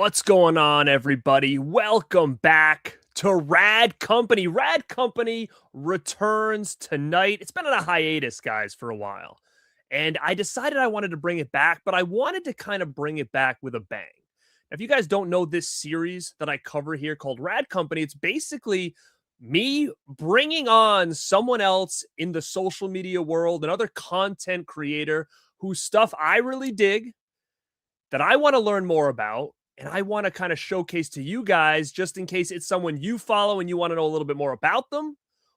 What's going on, everybody? Welcome back to Rad Company. Rad Company returns tonight. It's been on a hiatus, guys, for a while. And I decided I wanted to bring it back, but I wanted to kind of bring it back with a bang. If you guys don't know this series that I cover here called Rad Company, it's basically me bringing on someone else in the social media world, another content creator whose stuff I really dig, that I want to learn more about, and I want to kind of showcase to you guys just in case it's someone you follow and you want to know a little bit more about them.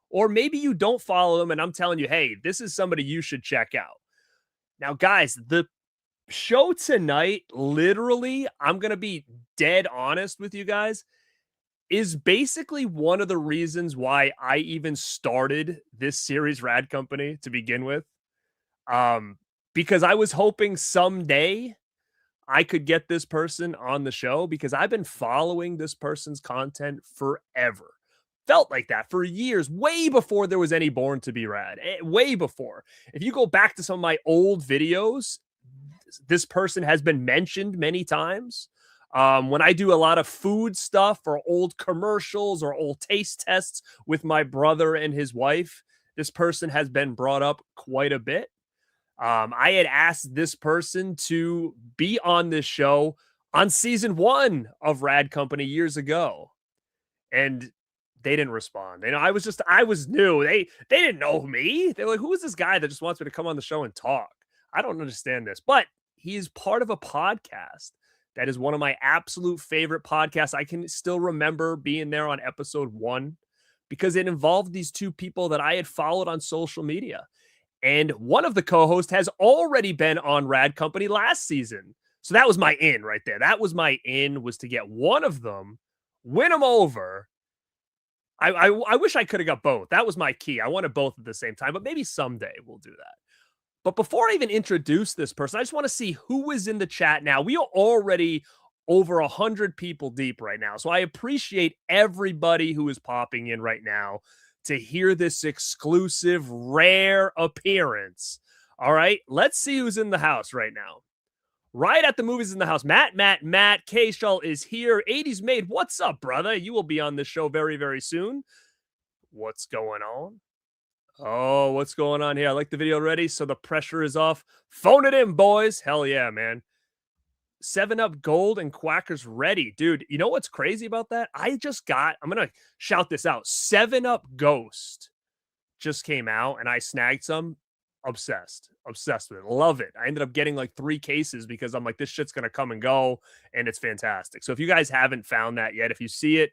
Or maybe you don't follow them and I'm telling you, hey, this is somebody you should check out. Now, guys, the show tonight, literally, I'm going to be dead honest with you guys, is basically one of the reasons why I even started this series, Rad Company, to begin with. Because I was hoping someday I could get this person on the show because I've been following this person's content forever. Felt like that for years, way before there was any Born to Be Rad, way before. If you go back to some of my old videos, this person has been mentioned many times. When I do a lot of food stuff or old commercials or old taste tests with my brother and his wife, this person has been brought up quite a bit. I had asked this person to be on this show on season 1 of Rad Company years ago, and they didn't respond. I was new. They didn't know me. They're like, who is this guy that just wants me to come on the show and talk? I don't understand this, but he is part of a podcast that is one of my absolute favorite podcasts. I can still remember being there on episode 1 because it involved these two people that I had followed on social media. And one of the co-hosts has already been on Rad Company last season. So that was my in right there. That was my in, was to get one of them, win them over. I wish I could have got both. That was my key. I wanted both at the same time, but maybe someday we'll do that. But before I even introduce this person, I just want to see who is in the chat now. We are already over 100 people deep right now. So I appreciate everybody who is popping in right now to hear this exclusive, rare appearance. All right, let's see who's in the house right now. Right at the movies in the house. Matt K-Shaw is here. 80s Made, what's up, brother? You will be on this show very, very soon. What's going on? Oh, what's going on here? I like the video already, so the pressure is off. Phone it in, boys. Hell yeah, man. 7-Up Gold and Quackers ready. Dude, you know what's crazy about that? I'm going to shout this out. 7-Up Ghost just came out and I snagged some. Obsessed with it. Love it. I ended up getting like 3 cases because I'm like, this shit's going to come and go and it's fantastic. So if you guys haven't found that yet, if you see it,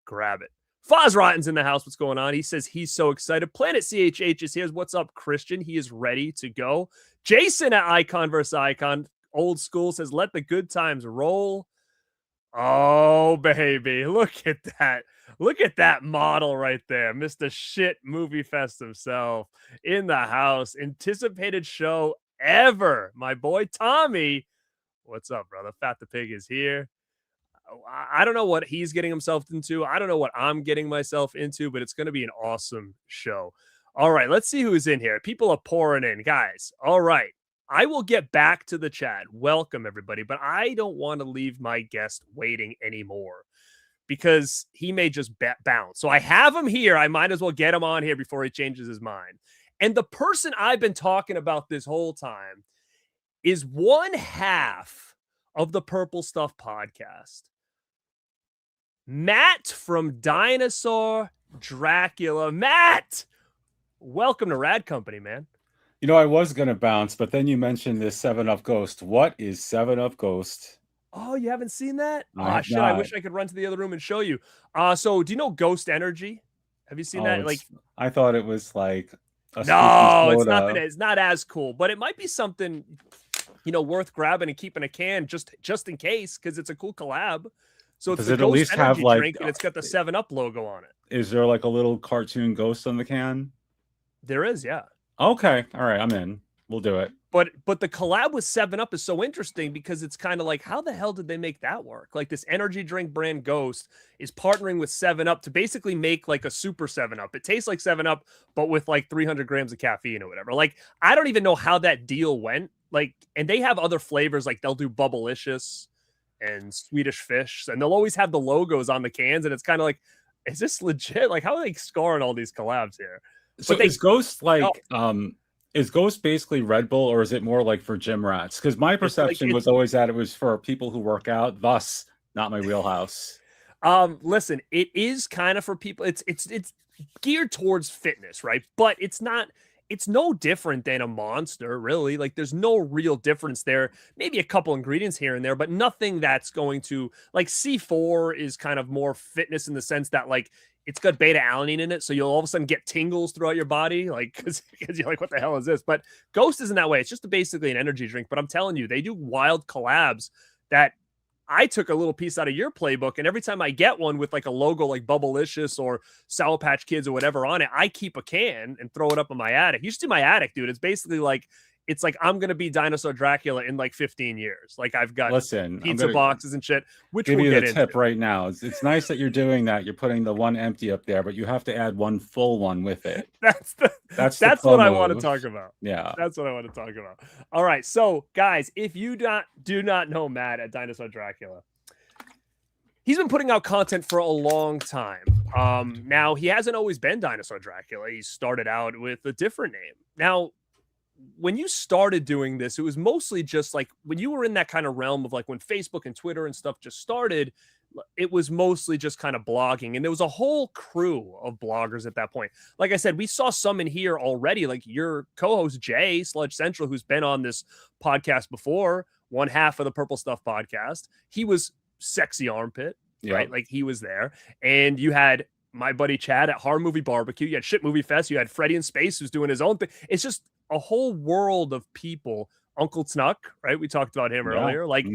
grab it. Foz Rotten's in the house. What's going on? He says he's so excited. Planet CHH is here. What's up, Christian? He is ready to go. Jason at Icon vs. Icon. Old school says, let the good times roll. Oh, baby. Look at that. Look at that model right there. Mr. Shit Movie Fest himself in the house. Anticipated show ever. My boy Tommy. What's up, brother? Fat the Pig is here. I don't know what he's getting himself into. I don't know what I'm getting myself into, but it's going to be an awesome show. All right, let's see who's in here. People are pouring in, guys. All right. I will get back to the chat. Welcome, everybody. But I don't want to leave my guest waiting anymore because he may just bounce. So I have him here. I might as well get him on here before he changes his mind. And the person I've been talking about this whole time is one half of the Purple Stuff podcast. Matt from Dinosaur, Dracula. Matt, welcome to Rad Company, man. You know, I was going to bounce, but then you mentioned this 7-Up Ghost. What is 7-Up Ghost? Oh, you haven't seen that? Oh, shit. I wish I could run to the other room and show you. So do you know Ghost Energy? Have you seen that? Like, I thought it was like a no, it's not that. It's not as cool, but it might be something, you know, worth grabbing and keeping a can just in case, because it's a cool collab. So it's Does the it Ghost at least Energy have like drink, and it's got the 7-Up logo on it. Is there like a little cartoon ghost on the can? There is, yeah. Okay, all right, I'm in. We'll do it. But the collab with 7-Up is so interesting because it's kind of like, how the hell did they make that work? Like, this energy drink brand Ghost is partnering with 7-Up to basically make like a super 7-Up. It tastes like 7-Up, but with like 300 grams of caffeine or whatever. Like, I don't even know how that deal went. Like, and they have other flavors, like they'll do Bubblicious and Swedish Fish, and they'll always have the logos on the cans, and it's kind of like, is this legit? Like, how are they scoring all these collabs here? So But they is Ghost oh, like is Ghost basically Red Bull, or is it more like for gym rats? Because my perception was always that it was for people who work out, thus not my wheelhouse. Listen, it is kind of for people. It's geared towards fitness, right? But it's not. It's no different than a Monster, really. Like, there's no real difference there. Maybe a couple ingredients here and there, but nothing that's going to, like, C4 is kind of more fitness in the sense that, like, it's got beta alanine in it, so you'll all of a sudden get tingles throughout your body, like, because you're like, what the hell is this? But Ghost isn't that way. It's just basically an energy drink. But I'm telling you, they do wild collabs that I took a little piece out of your playbook, and every time I get one with like a logo like Bubblicious or Sour Patch Kids or whatever on it, I keep a can and throw it up in my attic. You should see my attic, dude. It's basically like, it's like I'm gonna be Dinosaur Dracula in like 15 years. Like, I've got pizza boxes and shit, which give we'll you get the into. tip right now. It's nice that you're doing that. You're putting the one empty up there, but you have to add one full one with it. That's what I want to talk about. Yeah, that's what I want to talk about. All right, so guys, if you do not know Matt at Dinosaur Dracula, he's been putting out content for a long time. Now, he hasn't always been Dinosaur Dracula. He started out with a different name. Now, when you started doing this, it was mostly just like when you were in that kind of realm of like when Facebook and Twitter and stuff just started, it was mostly just kind of blogging. And there was a whole crew of bloggers at that point. Like I said, we saw some in here already, like your co-host, Jay, Sludge Central, who's been on this podcast before, one half of the Purple Stuff podcast. He was Sexy Armpit, right? Like, he was there. And you had my buddy Chad at Horror Movie Barbecue. You had Shit Movie Fest. You had Freddie in Space, who's doing his own thing. It's just a whole world of people. Uncle Snuck, right? We talked about him earlier. Like,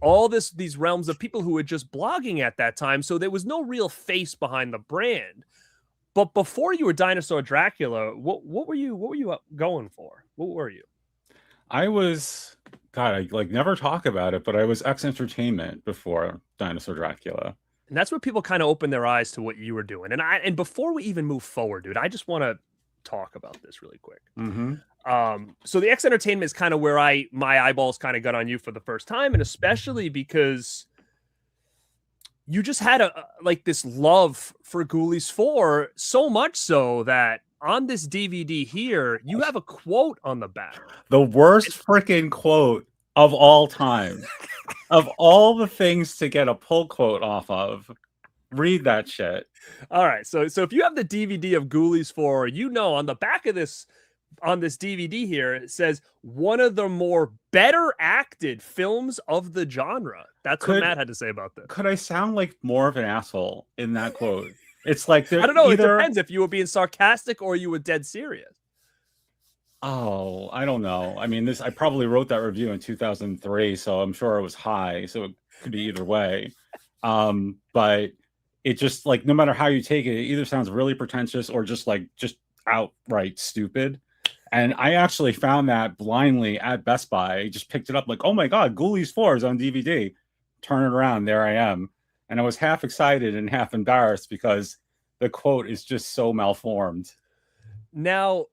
all these realms of people who were just blogging at that time. So there was no real face behind the brand. But before you were Dinosaur Dracula, what were you going for? What were you? I was, God, I like never talk about it, but I was X Entertainment before Dinosaur Dracula. And that's where people kind of opened their eyes to what you were doing. And before we even move forward, dude, I just want to talk about this really quick. So the X Entertainment is kind of where my eyeballs kind of got on you for the first time, and especially because you just had like this love for Ghoulies 4, so much so that on this DVD here, you have a quote on the back. The worst freaking quote of all time. Of all the things to get a pull quote off of, read that shit. All right, so if you have the DVD of Ghoulies 4, you know on the back of this, on this DVD here, it says one of the more better acted films of the genre. That's what Matt had to say about this. Could I sound like more of an asshole in that quote? It's like, I don't know. It depends if you were being sarcastic or you were dead serious. Oh, I don't know. I mean, I probably wrote that review in 2003, so I'm sure it was high. So it could be either way. But it just, like, no matter how you take it, it either sounds really pretentious or just outright stupid. And I actually found that blindly at Best Buy. I just picked it up like, oh my God, Ghoulies 4 is on DVD. Turn it around, there I am. And I was half excited and half embarrassed because the quote is just so malformed. Now,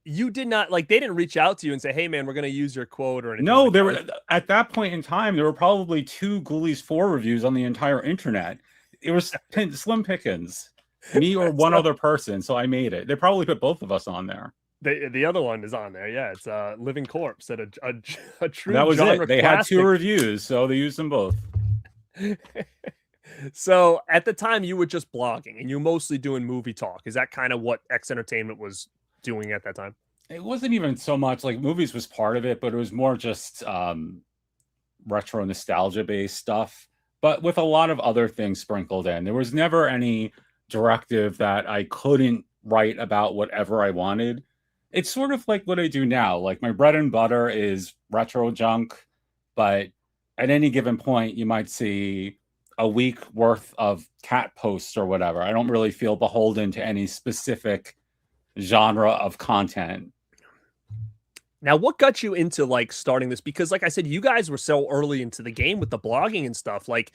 you did not, like, they didn't reach out to you and say, hey man, we're going to use your quote or anything. No, like there were, at that point in time, there were probably 2 Ghoulies 4 reviews on the entire internet. It was slim pickings, me or one other person. So I made it. They probably put both of us on there. The other one is on there. Yeah, it's Living Corpse at a true. That was genre it. They classic. had 2 reviews, so they used them both. So at the time, you were just blogging and you were mostly doing movie talk. Is that kind of what X Entertainment was doing at that time? It wasn't even so much like movies was part of it, but it was more just retro nostalgia based stuff, but with a lot of other things sprinkled in. There was never any directive that I couldn't write about whatever I wanted. It's sort of like what I do now. Like, my bread and butter is retro junk, but at any given point, you might see a week worth of cat posts or whatever. I don't really feel beholden to any specific genre of content. Now, what got you into, like, starting this? Because, like I said, you guys were so early into the game with the blogging and stuff. Like,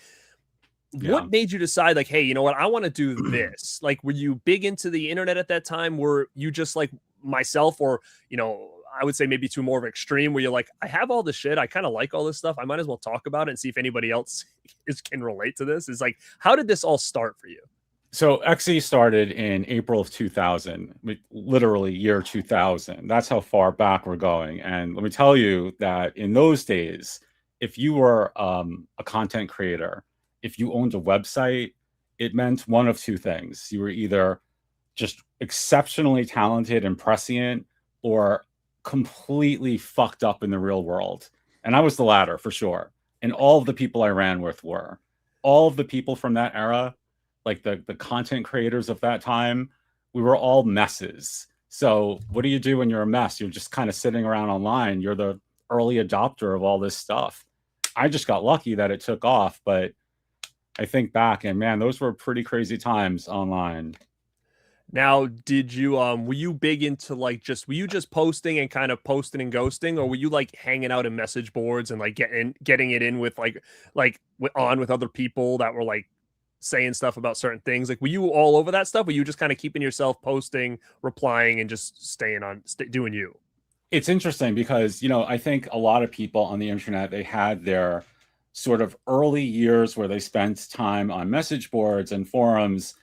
what made you decide, like, hey, you know what, I want to do this? Like, were you big into the internet at that time? Were you just like myself, or, you know, I would say maybe to more of an extreme where you're like, I have all this shit. I kind of like all this stuff. I might as well talk about it and see if anybody else can relate to this. Is like, how did this all start for you? So XE started in April of 2000, literally year 2000. That's how far back we're going. And let me tell you that in those days, if you were a content creator, if you owned a website, it meant one of two things. You were either just exceptionally talented and prescient or completely fucked up in the real world. And I was the latter for sure. And all of the people I ran with were. All of the people from that era, like the content creators of that time, we were all messes. So what do you do when you're a mess? You're just kind of sitting around online. You're the early adopter of all this stuff. I just got lucky that it took off, but I think back and man, those were pretty crazy times online. Now, did you were you big into like were you just posting and kind of posting and ghosting, or were you like hanging out in message boards and like getting it in with on with other people that were like saying stuff about certain things? Like, were you all over that stuff? Were you just kind of keeping yourself posting, replying, and just staying on doing you? It's interesting because, I think a lot of people on the internet, they had their sort of early years where they spent time on message boards and forums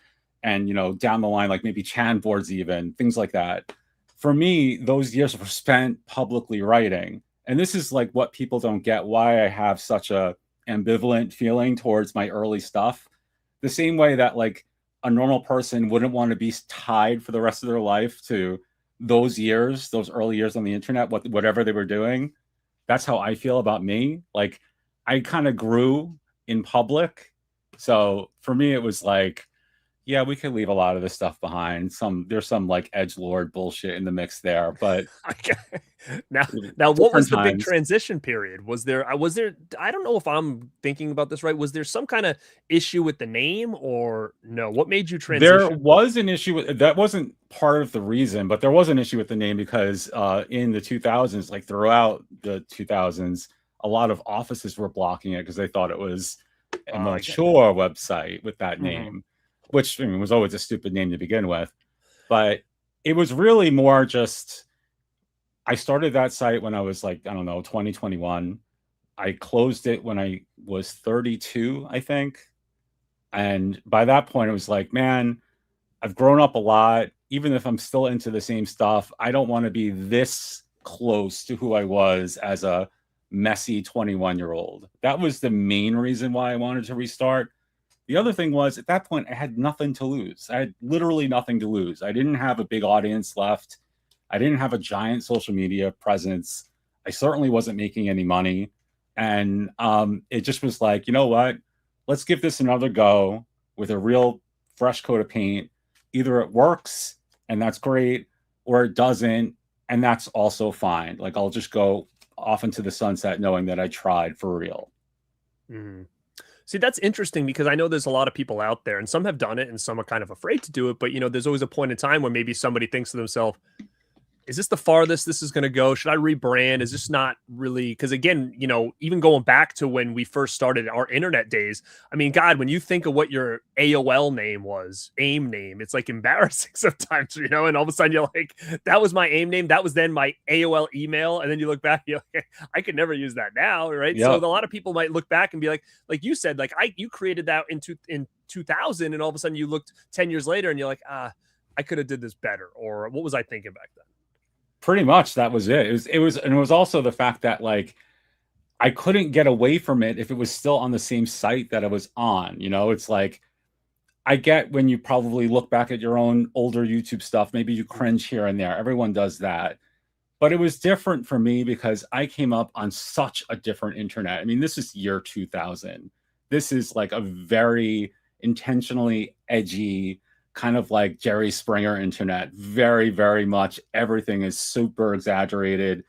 and, down the line, like maybe Chan boards, even things like that. For me, those years were spent publicly writing. And this is like what people don't get, why I have such a ambivalent feeling towards my early stuff. The same way that like a normal person wouldn't want to be tied for the rest of their life to those years, those early years on the internet, whatever they were doing. That's how I feel about me. Like I kind of grew in public. So for me, it was like, yeah, we could leave a lot of this stuff behind. There's some like edgelord bullshit in the mix there, but now what was the big times. transition period? Was there I don't know if I'm thinking about this right. Was there some kind of issue with the name or no? What made you transition? There was an issue with that. Wasn't part of the reason, but there was an issue with the name because in the 2000s, like throughout the 2000s, a lot of offices were blocking it because they thought it was a mature website with that name, which was always a stupid name to begin with. But it was really more just, I started that site when I was like, I don't know, 2021. I closed it when I was 32, I think. And by that point, it was like, man, I've grown up a lot. Even if I'm still into the same stuff, I don't want to be this close to who I was as a messy 21-year-old. That was the main reason why I wanted to restart. The other thing was, at that point, I had nothing to lose. I had literally nothing to lose. I didn't have a big audience left. I didn't have a giant social media presence. I certainly wasn't making any money. And it just was like, you know what? Let's give this another go with a real fresh coat of paint. Either it works, and that's great, or it doesn't, and that's also fine. Like, I'll just go off into the sunset knowing that I tried for real. Mm-hmm. See, that's interesting because I know there's a lot of people out there, and some have done it and some are kind of afraid to do it. But, there's always a point in time where maybe somebody thinks to themselves, is this the farthest this is going to go? Should I rebrand? Is this not really? Because again, even going back to when we first started our internet days, I mean, God, when you think of what your AOL name was, AIM name, it's like embarrassing sometimes, and all of a sudden you're like, that was my AIM name. That was then my AOL email. And then you look back, you're like, I could never use that now. Right. Yep. So a lot of people might look back and be like you said, like you created that in 2000. And all of a sudden you looked 10 years later and you're like, I could have did this better. Or what was I thinking back then? Pretty much that was it. It was also the fact that like I couldn't get away from it if it was still on the same site that I was on. It's like, I get when you probably look back at your own older YouTube stuff, maybe you cringe here and there. Everyone does that. But it was different for me because I came up on such a different internet. I mean, this is year 2000. This is like a very intentionally edgy, kind of like Jerry Springer internet. Very, very much everything is super exaggerated.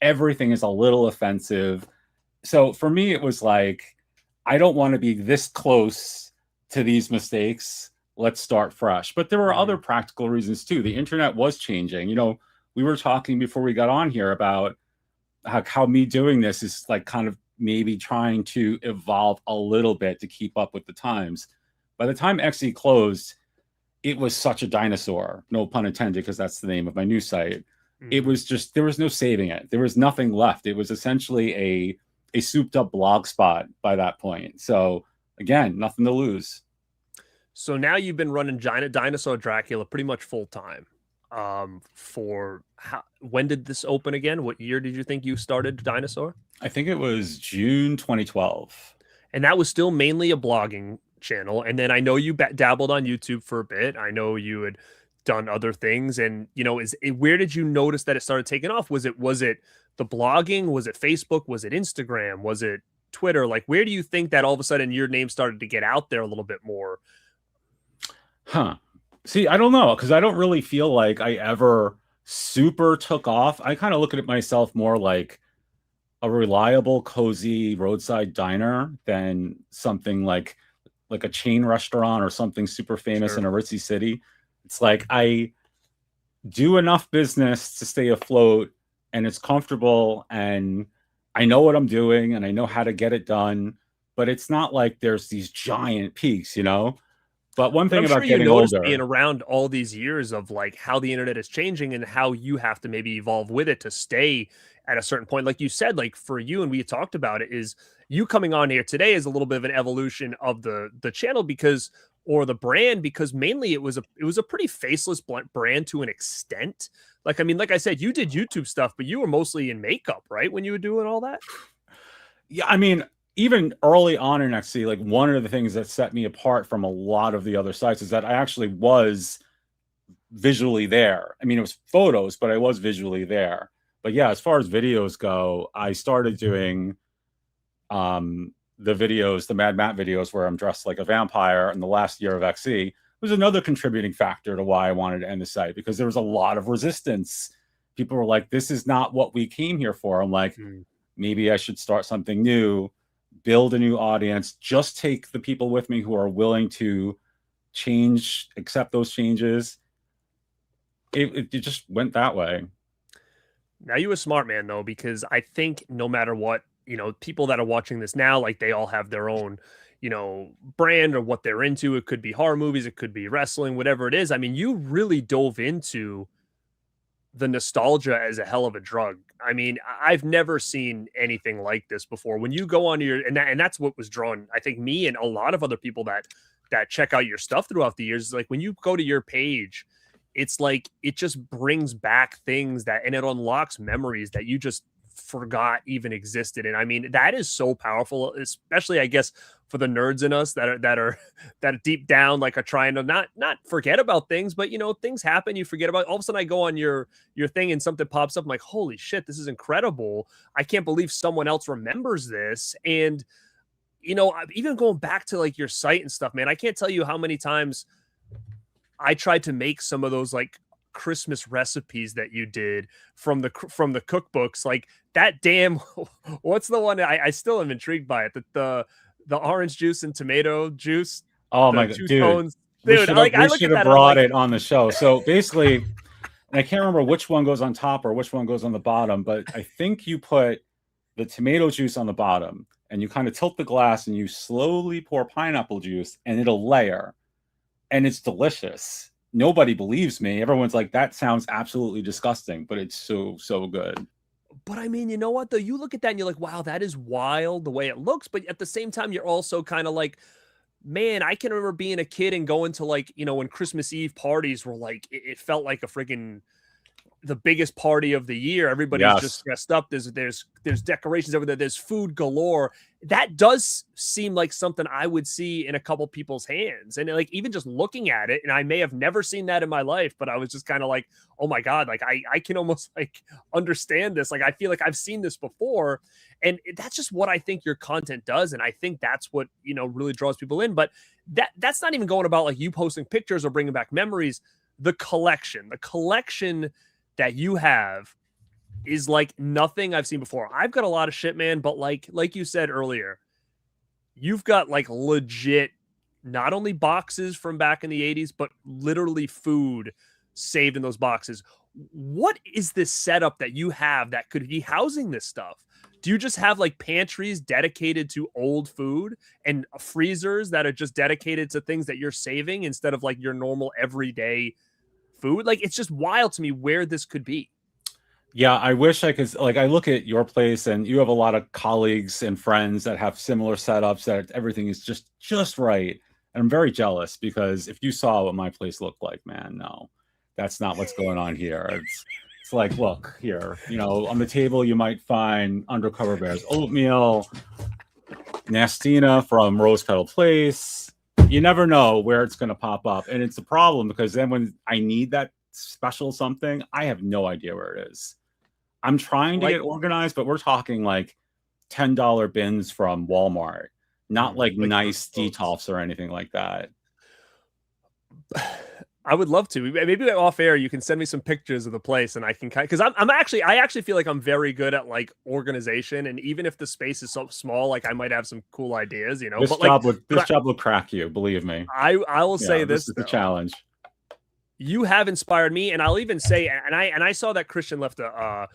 Everything is a little offensive. So for me, it was like, I don't want to be this close to these mistakes. Let's start fresh. But there were other practical reasons too. The internet was changing. We were talking before we got on here about how me doing this is like kind of maybe trying to evolve a little bit to keep up with the times. By the time XE closed, it was such a dinosaur, no pun intended, because that's the name of my new site. it was just, there was no saving it. There was nothing left. It was essentially a souped up blog spot by that point. So again, nothing to lose. So now you've been running Giant Dinosaur Dracula pretty much full time. For when did this open again? What year did you think you started Dinosaur? I think it was June 2012. And that was still mainly a blogging channel. And then I know you dabbled on YouTube for a bit. I know you had done other things. And where did you notice that it started taking off? Was it the blogging? Was it Facebook? Was it Instagram? Was it Twitter? Like, where do you think that all of a sudden your name started to get out there a little bit more? Huh. See, I don't know, because I don't really feel like I ever super took off. I kind of look at it myself more like a reliable, cozy roadside diner than something like a chain restaurant or something super famous in a ritzy city. It's like I do enough business to stay afloat, and it's comfortable, and I know what I'm doing, and I know how to get it done. But it's not like there's these giant peaks, But one thing about getting older, being around all these years of like how the internet is changing and how you have to maybe evolve with it to stay at a certain point. Like you said, like for you, and we talked about it, is you coming on here today is a little bit of an evolution of the channel or the brand, because mainly it was a pretty faceless brand to an extent. Like, I mean, like I said, you did YouTube stuff, but you were mostly in makeup, right? When you were doing all that? Yeah, I mean, even early on in XC, like one of the things that set me apart from a lot of the other sites is that I actually was visually there. I mean, it was photos, but I was visually there. But yeah, as far as videos go, I started doing the videos, the Mad Matt videos where I'm dressed like a vampire in the last year of XC. Was another contributing factor to why I wanted to end the site, because there was a lot of resistance. People were like, this is not what we came here for. I'm like, maybe I should start something new, build a new audience, just take the people with me who are willing to change, accept those changes. It just went that way. Now you a smart man though, because I think no matter what, people that are watching this now, like they all have their own, brand or what they're into. It could be horror movies, it could be wrestling, whatever it is. I mean, you really dove into the nostalgia as a hell of a drug. I mean, I've never seen anything like this before. When you go on and that's what was drawn, I think, me and a lot of other people that check out your stuff throughout the years. Like when you go to your page, it's like it just brings back things and it unlocks memories that you just forgot even existed. And I mean, that is so powerful, especially I guess for the nerds in us that deep down like are trying to not forget about things, but things happen, you forget about. All of a sudden I go on your thing and something pops up. I'm like, holy shit, this is incredible. I can't believe someone else remembers this. And even going back to like your site and stuff, man, I can't tell you how many times I tried to make some of those like Christmas recipes that you did from the cookbooks, like that damn what's the one I still am intrigued by it, the orange juice and tomato juice. Oh my god, dude, we should have brought it on the show. So basically, and I can't remember which one goes on top or which one goes on the bottom, but I think you put the tomato juice on the bottom and you kind of tilt the glass and you slowly pour pineapple juice and it'll layer, and it's delicious. Nobody believes me. Everyone's like, that sounds absolutely disgusting, but it's so good. But I mean, you know what though? You look at that and you're like, wow, that is wild the way it looks. But at the same time, you're also kind of like, man, I can remember being a kid and going to like, when Christmas Eve parties were like, it felt like a freaking the biggest party of the year. Everybody's just dressed up. There's decorations over there. There's food galore. That does seem like something I would see in a couple people's hands. And like, even just looking at it, and I may have never seen that in my life, but I was just kind of like, oh my God, like I can almost like understand this. Like, I feel like I've seen this before. And that's just what I think your content does. And I think that's what, really draws people in. But that's not even going about like you posting pictures or bringing back memories. The collection that you have is like nothing I've seen before. I've got a lot of shit, man, but like you said earlier, you've got like legit, not only boxes from back in the 80s, but literally food saved in those boxes. What is this setup that you have that could be housing this stuff? Do you just have like pantries dedicated to old food and freezers that are just dedicated to things that you're saving instead of like your normal everyday food? Like, it's just wild to me where this could be. Yeah, I wish I could. Like, I look at your place, and you have a lot of colleagues and friends that have similar setups that everything is just right. And I'm very jealous because if you saw what my place looked like, man, no, that's not what's going on here. It's like, look here, on the table you might find Undercover Bear's oatmeal, Nastina from Rose Petal Place. You never know where it's going to pop up, and it's a problem because then when I need that special something, I have no idea where it is. I'm trying to Like, get organized, but we're talking like $10 bins from Walmart, not like like nice those. Detolfs or anything like that. I would love to. Maybe off air, you can send me some pictures of the place, and I can kind because I actually feel like I'm very good at like organization, and even if the space is so small, like I might have some cool ideas, This But like, job would this job will crack you, believe me. I will say Yeah, this this is the though. challenge. You have inspired me, and I'll even say, and I saw that Christian left a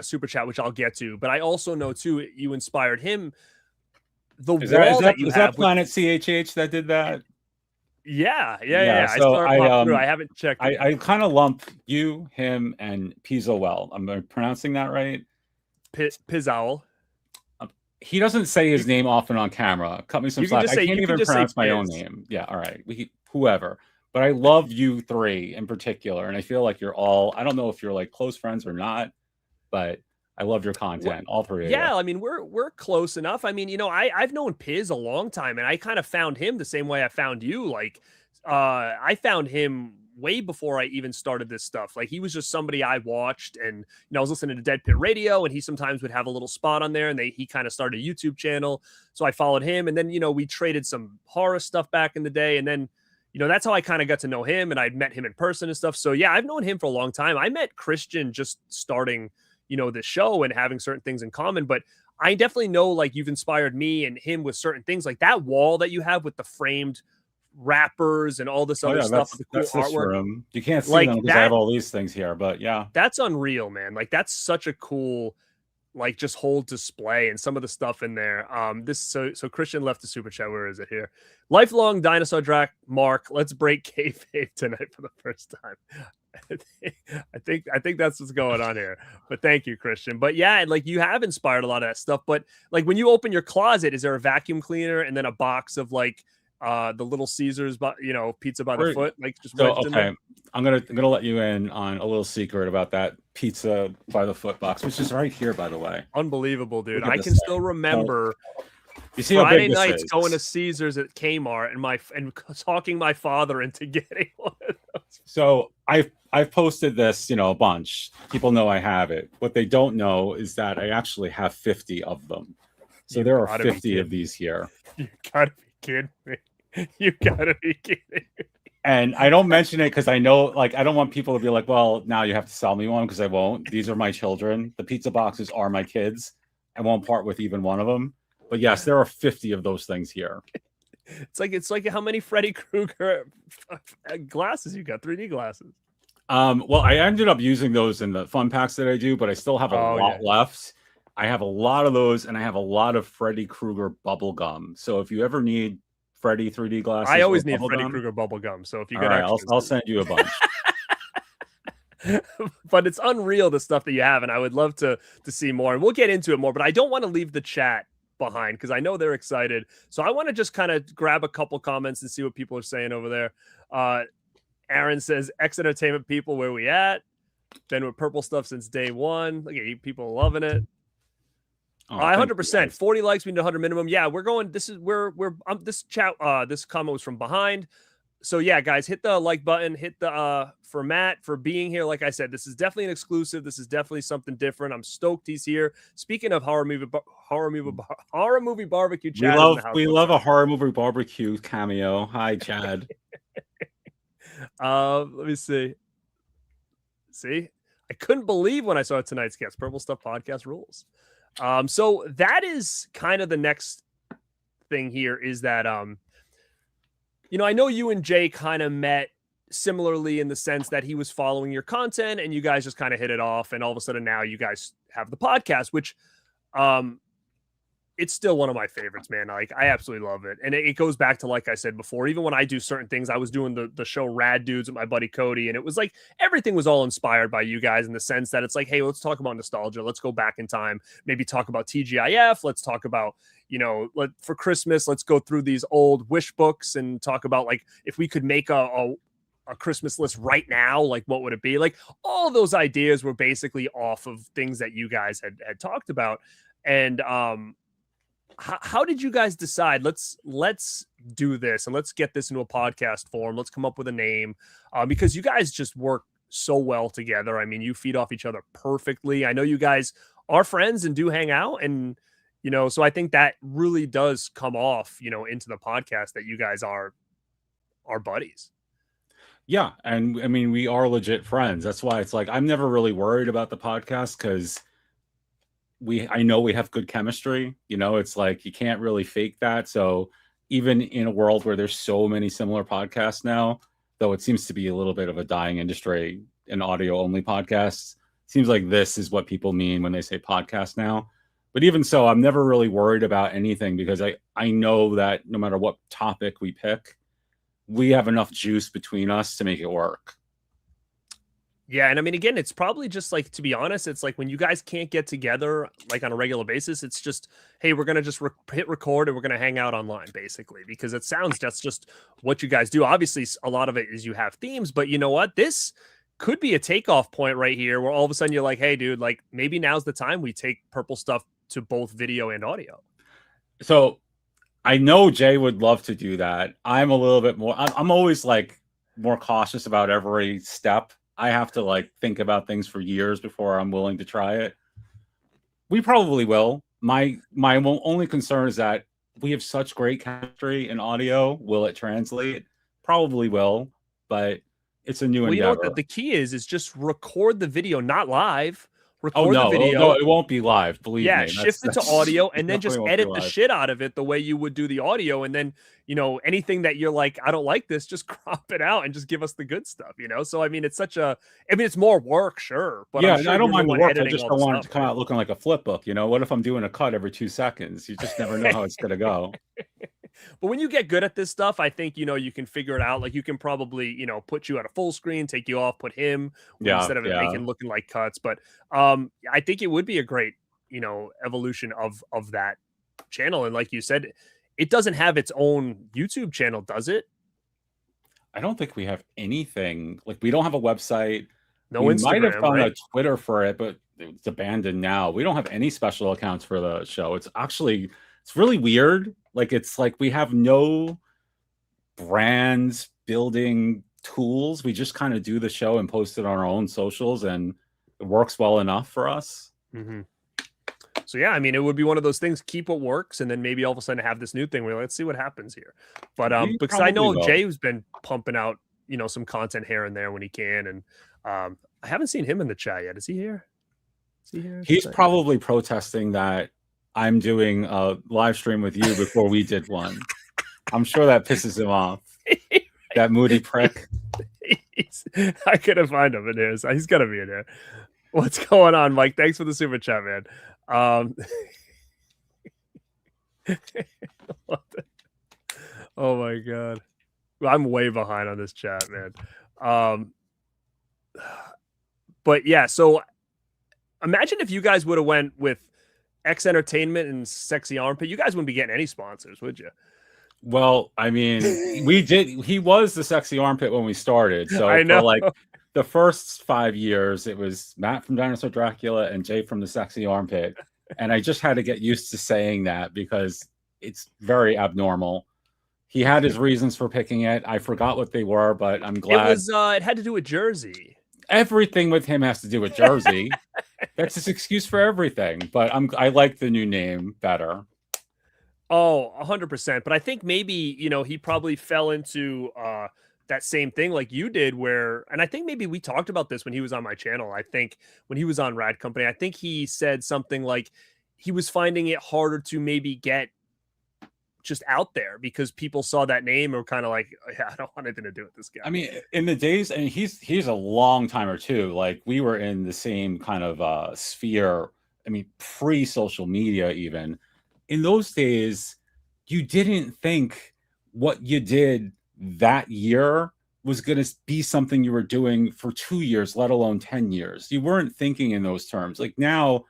super chat, which I'll get to, but I also know too you inspired him. The Is that is wall that that you is that have with Planet CHH that did that? yeah. I So saw it pop through. I haven't checked it. I kind of lump you, him, and Pizzo well. I'm pronouncing that right. Pizowl. He doesn't say his name often on camera. Cut me some You can slack. just I say can't even pronounce my own Piz. name. Yeah, all right. Whoever. But I love you three in particular, and I feel like you're all. I don't know if you're like close friends or not, but I love your content, all three of you. Yeah, I mean we're close enough. I mean, I've known Piz a long time, and I kind of found him the same way I found you. Like, I found him way before I even started this stuff. Like, he was just somebody I watched, and I was listening to Dead Pit Radio, and he sometimes would have a little spot on there, and he kind of started a YouTube channel, so I followed him, and then we traded some horror stuff back in the day, and then. That's how I kind of got to know him, and I'd met him in person and stuff. So yeah, I've known him for a long time. I met Christian just starting this show and having certain things in common. But I definitely know like you've inspired me and him with certain things, like that wall that you have with the framed wrappers and all this Oh other yeah, stuff with the cool that's this artwork. room. You can't see Like them because I have that, all these things here, but yeah. that's unreal, man. Like that's such a cool like just whole display and some of the stuff in there. So Christian left the super chat. Where is it here? Lifelong Dinosaur Drac Mark. Let's break kayfabe tonight for the first time. I think that's what's going on here. But thank you, Christian. But yeah, like you have inspired a lot of that stuff. But like when you open your closet, is there a vacuum cleaner and then a box of like the Little Caesars, but pizza by the foot, like just wedged in there? I'm gonna let you in on a little secret about that pizza by the foot box, which is right here, by the way. Unbelievable, dude. Look at I this can still thing. remember You see Friday how big nights this is? going to Caesars at Kmart and talking my father into getting one of those. So I've posted this, a bunch. People know I have it. What they don't know is that I actually have 50 of them. So there are 50 of these here. You gotta be kidding me. You gotta be kidding me. And I don't mention it because I know, like, I don't want people to be like, well, now you have to sell me one, because I won't. These are my children. The pizza boxes are my kids. I won't part with even one of them. But yes, there are 50 of those things here. It's like how many Freddy Krueger glasses you got? 3D glasses. Well, I ended up using those in the fun packs that I do, but I still have a lot left. I have a lot of those, and I have a lot of Freddy Krueger bubble gum. So if you ever need Freddy 3D glasses, I always need Freddy Krueger bubble gum. So if you got extras, I'll send you a bunch. But it's unreal the stuff that you have, and I would love to see more. And we'll get into it more. But I don't want to leave the chat behind because I know they're excited. So I want to just kind of grab a couple comments and see what people are saying over there. Aaron says, "X Entertainment people, where we at? Been with purple stuff since day one. Look at you, people loving it." 100%. 40 likes, we need 100 minimum. Yeah, we're going. This is this chat. This comment was from behind. So yeah, guys, hit the like button. Hit the for Matt for being here. Like I said, this is definitely an exclusive. This is definitely something different. I'm stoked he's here. Speaking of horror movie barbecue. Chad We love a horror movie barbecue cameo. Hi, Chad. Let me see. I couldn't believe when I saw tonight's guest. Purple Stuff Podcast rules. So that is kind of the next thing here is that, I know you and Jay kind of met similarly in the sense that he was following your content and you guys just kind of hit it off. And all of a sudden now you guys have the podcast, which, it's still one of my favorites, man. Like I absolutely love it. And it goes back to, like I said before, even when I do certain things, I was doing the show Rad Dudes with my buddy Cody, and it was like everything was all inspired by you guys in the sense that it's like, hey, let's talk about nostalgia. Let's go back in time, maybe talk about TGIF. Let's talk about, for Christmas, let's go through these old wish books and talk about like if we could make a Christmas list right now, like what would it be? Like all those ideas were basically off of things that you guys had talked about. And how did you guys decide let's do this and let's get this into a podcast form? Let's come up with a name, because you guys just work so well together. I mean, you feed off each other perfectly. I know you guys are friends and do hang out, and so I think that really does come off into the podcast that you guys are buddies. Yeah, and I mean, we are legit friends. That's why it's like I'm never really worried about the podcast, because I know we have good chemistry. It's like you can't really fake that. So even in a world where there's so many similar podcasts now, though it seems to be a little bit of a dying industry in audio only podcasts, seems like this is what people mean when they say podcast now. But even so, I'm never really worried about anything, because I know that no matter what topic we pick, we have enough juice between us to make it work. Yeah, and I mean, again, it's probably just like, to be honest, it's like when you guys can't get together like on a regular basis, it's just, hey, we're gonna just hit record and we're gonna hang out online, basically, because that's just what you guys do. Obviously, a lot of it is you have themes, but you know what? This could be a takeoff point right here, where all of a sudden you're like, hey, dude, like maybe now's the time we take Purple Stuff to both video and audio. So I know Jay would love to do that. I'm a little bit more. I'm always like more cautious about every step. I have to like think about things for years before I'm willing to try it. We probably will. My only concern is that we have such great chemistry in audio. Will it translate? Probably will, but it's a new endeavor. You know what the key is just record the video, not live. Record the video. No, it won't be live. Believe me. Yeah, shift it to audio and then just edit the shit out of it the way you would do the audio. And then, anything that you're like, I don't like this, just crop it out and just give us the good stuff, So, I mean, it's it's more work, sure. But yeah, sure I don't mind the work. I just don't want it to come out looking like a flip book. What if I'm doing a cut every 2 seconds? You just never know how it's going to go. But when you get good at this stuff, I think, you can figure it out. Like you can probably, put you at a full screen, take you off, put him instead of it making looking like cuts. But I think it would be a great, evolution of that channel. And like you said, it doesn't have its own YouTube channel, does it? I don't think we have anything. Like we don't have a website. No we Instagram, might have done right? a Twitter for it, but it's abandoned now. We don't have any special accounts for the show. It's really weird. Like it's like we have no brands building tools. We just kind of do the show and post it on our own socials, and it works well enough for us. Mm-hmm. So yeah, I mean, it would be one of those things. Keep what works, and then maybe all of a sudden have this new thing where let's see what happens here. But because I know Jay's been pumping out some content here and there when he can, and I haven't seen him in the chat yet. Is he here? Is he here? He's probably protesting that I'm doing a live stream with you before we did one. I'm sure that pisses him off. That moody prick. I couldn't find him in here. So he's gotta be in there. What's going on, Mike? Thanks for the super chat, man. Oh my god. I'm way behind on this chat, man. But yeah, so imagine if you guys would have went with X Entertainment and Sexy Armpit. You guys wouldn't be getting any sponsors, would you? Well, I mean, we did. He was the Sexy Armpit when we started. So I know. For like the first 5 years, it was Matt from Dinosaur Dracula and Jay from the Sexy Armpit. And I just had to get used to saying that because it's very abnormal. He had his reasons for picking it. I forgot what they were, but I'm glad. It had to do with Jersey. Everything with him has to do with Jersey. That's his excuse for everything. But I like the new name better. Oh, 100%. But I think maybe, he probably fell into that same thing like you did and I think maybe we talked about this when he was on my channel. I think when he was on Rad Company, I think he said something like he was finding it harder to maybe get just out there because people saw that name or kind of like, yeah, I don't want anything to do with this guy. I mean, in the days, and he's a long timer too. Like we were in the same kind of sphere. I mean, pre-social media even. in those days, you didn't think what you did that year was going to be something you were doing for 2 years, let alone 10 years. You weren't thinking in those terms. Like now,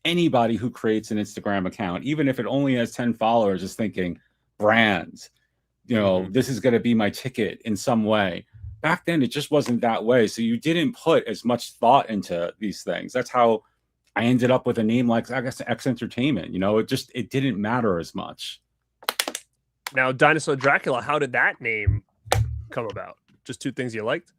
anybody who creates an Instagram account, even if it only has 10 followers, is thinking brands, this is going to be my ticket in some way. Back then, it just wasn't that way. So you didn't put as much thought into these things. That's how I ended up with a name like, I guess, X Entertainment. It didn't matter as much. Now, Dinosaur Dracula, how did that name come about? Just two things you liked?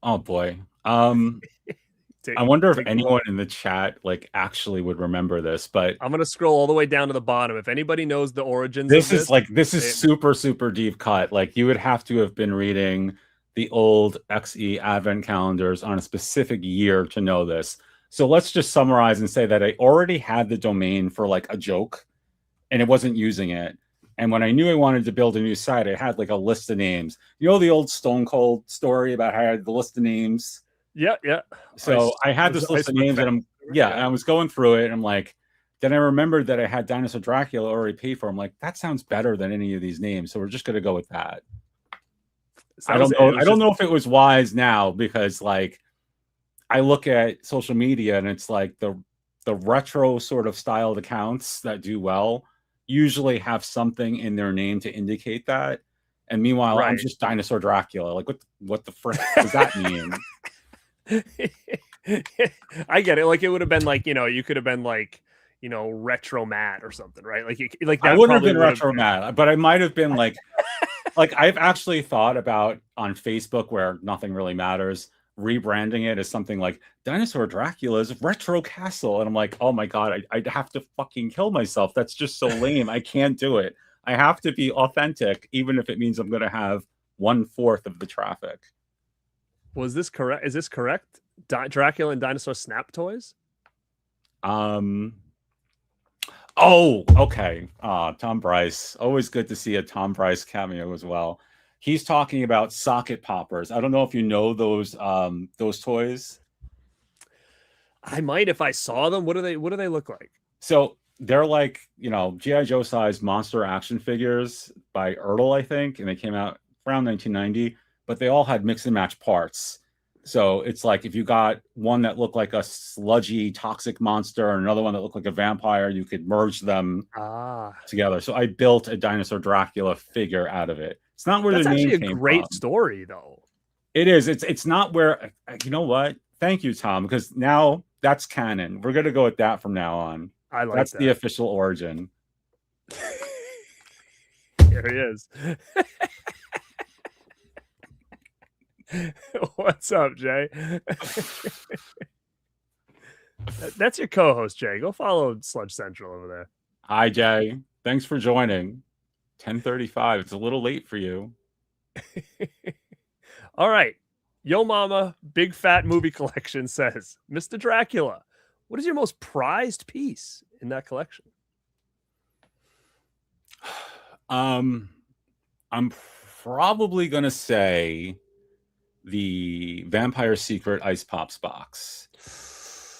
Oh boy. I wonder if anyone in the chat actually would remember this, but I'm gonna scroll all the way down to the bottom. If anybody knows the origins this of this is super, super deep cut. Like you would have to have been reading the old XE advent calendars on a specific year to know this. So let's just summarize and say that I already had the domain for a joke and it wasn't using it. And when I knew I wanted to build a new site, I had a list of names. The old Stone Cold story about how I had the list of names? Yeah. So I had this list of names and I was going through it and I'm like, then I remembered that I had Dinosaur Dracula already paid for. I'm like, that sounds better than any of these names. So we're just going to go with that. I don't know if it was wise now because I look at social media and it's the retro sort of styled accounts that do well usually have something in their name to indicate that. And meanwhile, I'm just Dinosaur Dracula. What the frick does that mean? I get it. It would have been you could have been Retro Matt or something, right? I wouldn't have been Retro Matt, but I might have been I've actually thought about on Facebook, where nothing really matters, rebranding it as something like Dinosaur Dracula's Retro Castle. And I'm like, oh my God, I'd have to fucking kill myself. That's just so lame. I can't do it. I have to be authentic, even if it means I'm going to have 1/4 of the traffic. Was this correct? Is this correct? Dracula and Dinosaur Snap Toys? Oh, okay. Tom Bryce. Always good to see a Tom Bryce cameo as well. He's talking about socket poppers. I don't know if you know those toys. I might if I saw them. What do they look like? So they're G.I. Joe size monster action figures by Ertl, I think, and they came out around 1990, but they all had mix and match parts. So it's if you got one that looked like a sludgy toxic monster and another one that looked like a vampire, you could merge them together. So I built a Dinosaur Dracula figure out of it. It's not where the name came from. That's actually a great story, though. It is. It's not where. You know what? Thank you, Tom, because now that's canon. We're gonna go with that from now on. I like that's the official origin. Here he is. What's up, Jay? That's your co-host, Jay. Go follow Sludge Central over there. Hi, Jay. Thanks for joining. 10:35. It's a little late for you. All right. Yo Mama, Big Fat Movie Collection says, Mr. Dracula, what is your most prized piece in that collection? I'm probably gonna say the Vampire Secret Ice Pops box.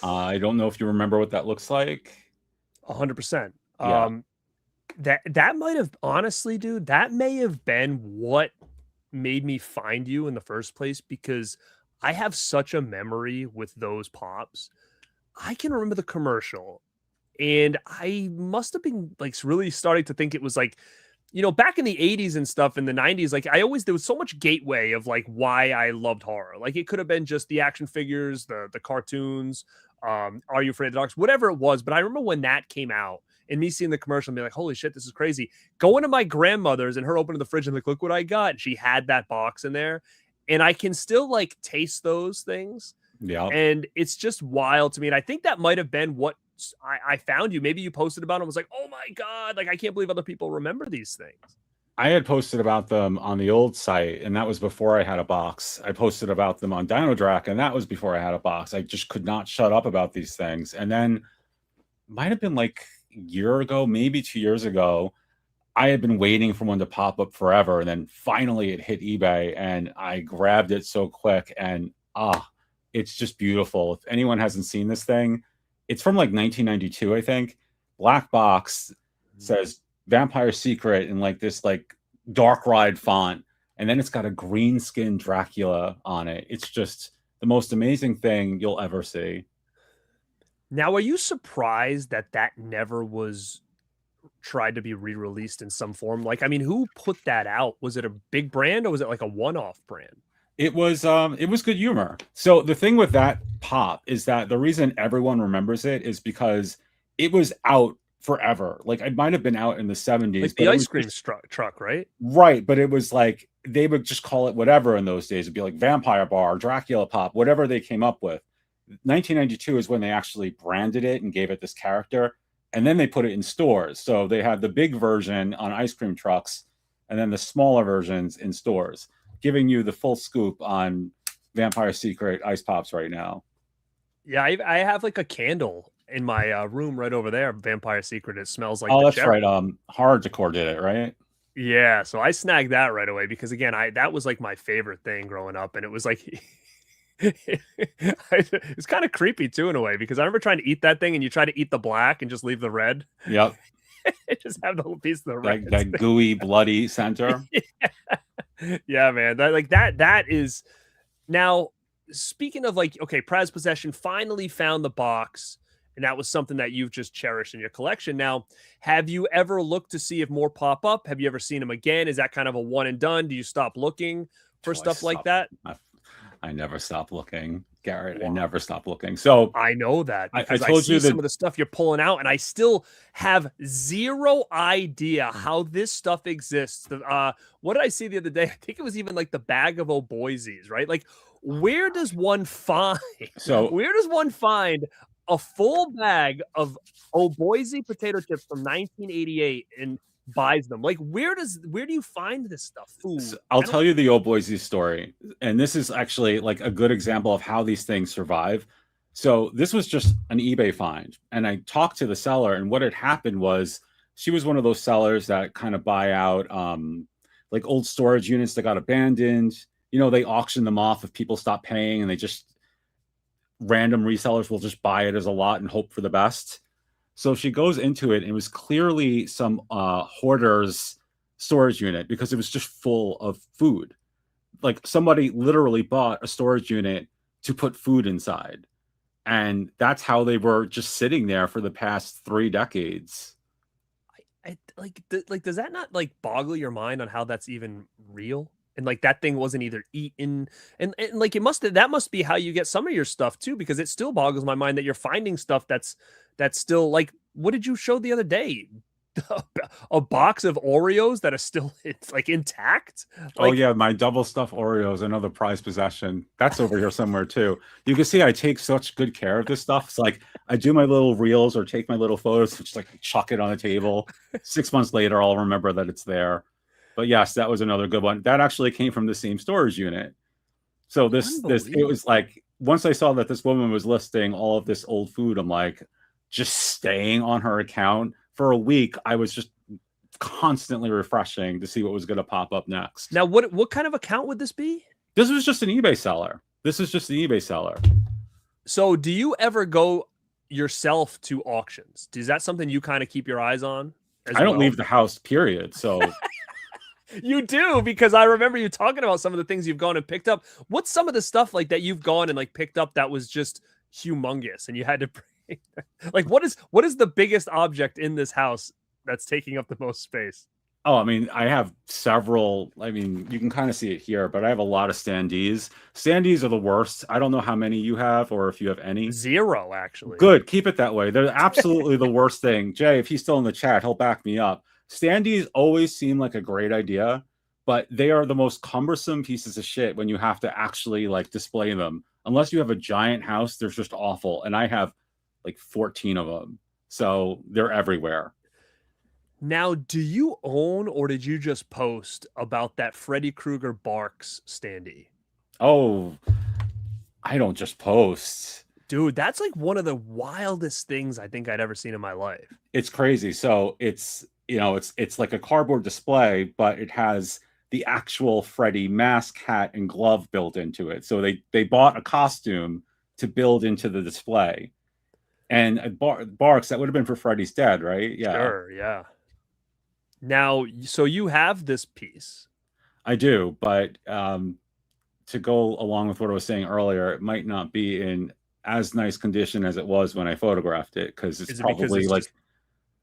I don't know if you remember what that looks like. 100%. Yeah. That might have, honestly, dude, that may have been what made me find you in the first place, because I have such a memory with those pops. I can remember the commercial, and I must have been really starting to think it was back in the 80s and stuff, in the 90s, there was so much gateway of why I loved horror. It could have been just the action figures, the cartoons, Are You Afraid of the Dark, whatever it was. But I remember when that came out and me seeing the commercial and being like, holy shit, this is crazy. Going to my grandmother's and her opening the fridge and look what I got. And she had that box in there. And I can still taste those things. Yeah. And it's just wild to me. And I think that might have been what I found you. Maybe you posted about it and was like, oh my God, I can't believe other people remember these things. I had posted about them on the old site, and that was before I had a box. I posted about them on Dino Drac, and that was before I had a box. I just could not shut up about these things. And then might have been a year ago, maybe 2 years ago, I had been waiting for one to pop up forever, and then finally it hit eBay, and I grabbed it so quick, and it's just beautiful. If anyone hasn't seen this thing, it's from 1992, I think. black box, says Vampire Secret in like this like dark ride font, and then it's got a green skin Dracula on it. It's just the most amazing thing you'll ever see. Now, are you surprised that that never was tried to be re-released in some form? Like, I mean, who put that out? Was it a big brand or was it like a one-off brand? It was good humor. So the thing with that pop is that the reason everyone remembers it is because it was out forever. Like it might have been out in the 70s, Like but the it ice was cream just truck, right? right, but it was like they would just call it whatever in those days. It'd be like Vampire Bar, Dracula Pop, whatever they came up with. 1992 is when they actually branded it and gave it this character, and then they put it in stores. So they had the big version on ice cream trucks, and then the smaller versions in stores, giving you the full scoop on Vampire Secret ice pops right now. Yeah, I have like a candle in my room right over there, Vampire Secret. It smells like Oh, the that's cherry. right. Horror Decor did it, right? Yeah, so I snagged that right away because again, I that was like my favorite thing growing up, and it was like it's kind of creepy too in a way because I remember trying to eat that thing, and you try to eat the black and just leave the red, Yep. just have the whole piece of the red. That gooey, bloody center. Yeah. Yeah, man, that is now. Speaking of like, okay, Praz Possession finally found the box, and that was something that you've just cherished in your collection. Now, have you ever looked to see if more pop up? Have you ever seen them again? Is that kind of a one and done? Do you stop looking for Oh, stuff like that? I never stop looking, Garrett. I Wow. never stop looking. So I know that I because I told see you some that. of the stuff you're pulling out, and I still have zero idea how this stuff exists. What did I see the other day? I think it was even like the bag of O'Boise's, right? Like, where does one find So where does one find a full bag of O'Boise potato chips from 1988 and buys them? Like, where do you find this stuff? Food? I'll I don't. tell you the old Boise story. And this is actually like a good example of how these things survive. So this was just an eBay find. And I talked to the seller, and what had happened was she was one of those sellers that kind of buy out like old storage units that got abandoned. You know, they auction them off if people stop paying, and they just random resellers will just buy it as a lot and hope for the best. So she goes into it, and it was clearly some hoarder's storage unit because it was just full of food. Like somebody literally bought a storage unit to put food inside. And that's how they were just sitting there for the past 3 decades. Like, does that not like boggle your mind on how that's even real? And like that thing wasn't either eaten, and like that must be how you get some of your stuff too, because it still boggles my mind that you're finding stuff that's still like, what did you show the other day? A box of Oreos that are still it's like intact. Oh Like, yeah, my double stuffed Oreos, another prized possession. That's over here somewhere too. You can see I take such good care of this stuff. It's like I do my little reels or take my little photos, just like chuck it on the table. 6 months later, I'll remember that it's there. But yes, that was another good one. That actually came from the same storage unit. So this it was unbelievable. like once I saw that this woman was listing all of this old food, I'm like just staying on her account for a week. I was just constantly refreshing to see what was going to pop up next. Now, what kind of account would this be? This was just an eBay seller. This is just an eBay seller. So, do you ever go yourself to auctions? Is that something you kind of keep your eyes on as I don't well? leave the house, period. So You do, because I remember you talking about some of the things you've gone and picked up. What's some of the stuff like that you've gone and like picked up that was just humongous and you had to bring? Like, what is the biggest object in this house that's taking up the most space? oh, I mean, I have several. I mean, you can kind of see it here, but I have a lot of standees. Standees are the worst. I don't know how many you have or if you have any. Zero, actually. Good. Keep it that way. They're absolutely the worst thing. Jay, if he's still in the chat, he'll back me up. Standees always seem like a great idea, but they are the most cumbersome pieces of shit when you have to actually like display them. Unless you have a giant house, they're just awful. And I have like 14 of them. So they're everywhere. Now, do you own or did you just post about that Freddy Krueger Barks standee? Oh, I don't just post. Dude, that's like one of the wildest things I think I'd ever seen in my life. It's crazy. So it's it's like a cardboard display, but it has the actual Freddy mask, hat, and glove built into it. So they bought a costume to build into the display. And Barks, that would have been for Freddy's Dead, right? Yeah. Sure, yeah. Now, so you have this piece. I do, but to go along with what I was saying earlier, it might not be in as nice condition as it was when I photographed it, because it's Is it because probably it's like just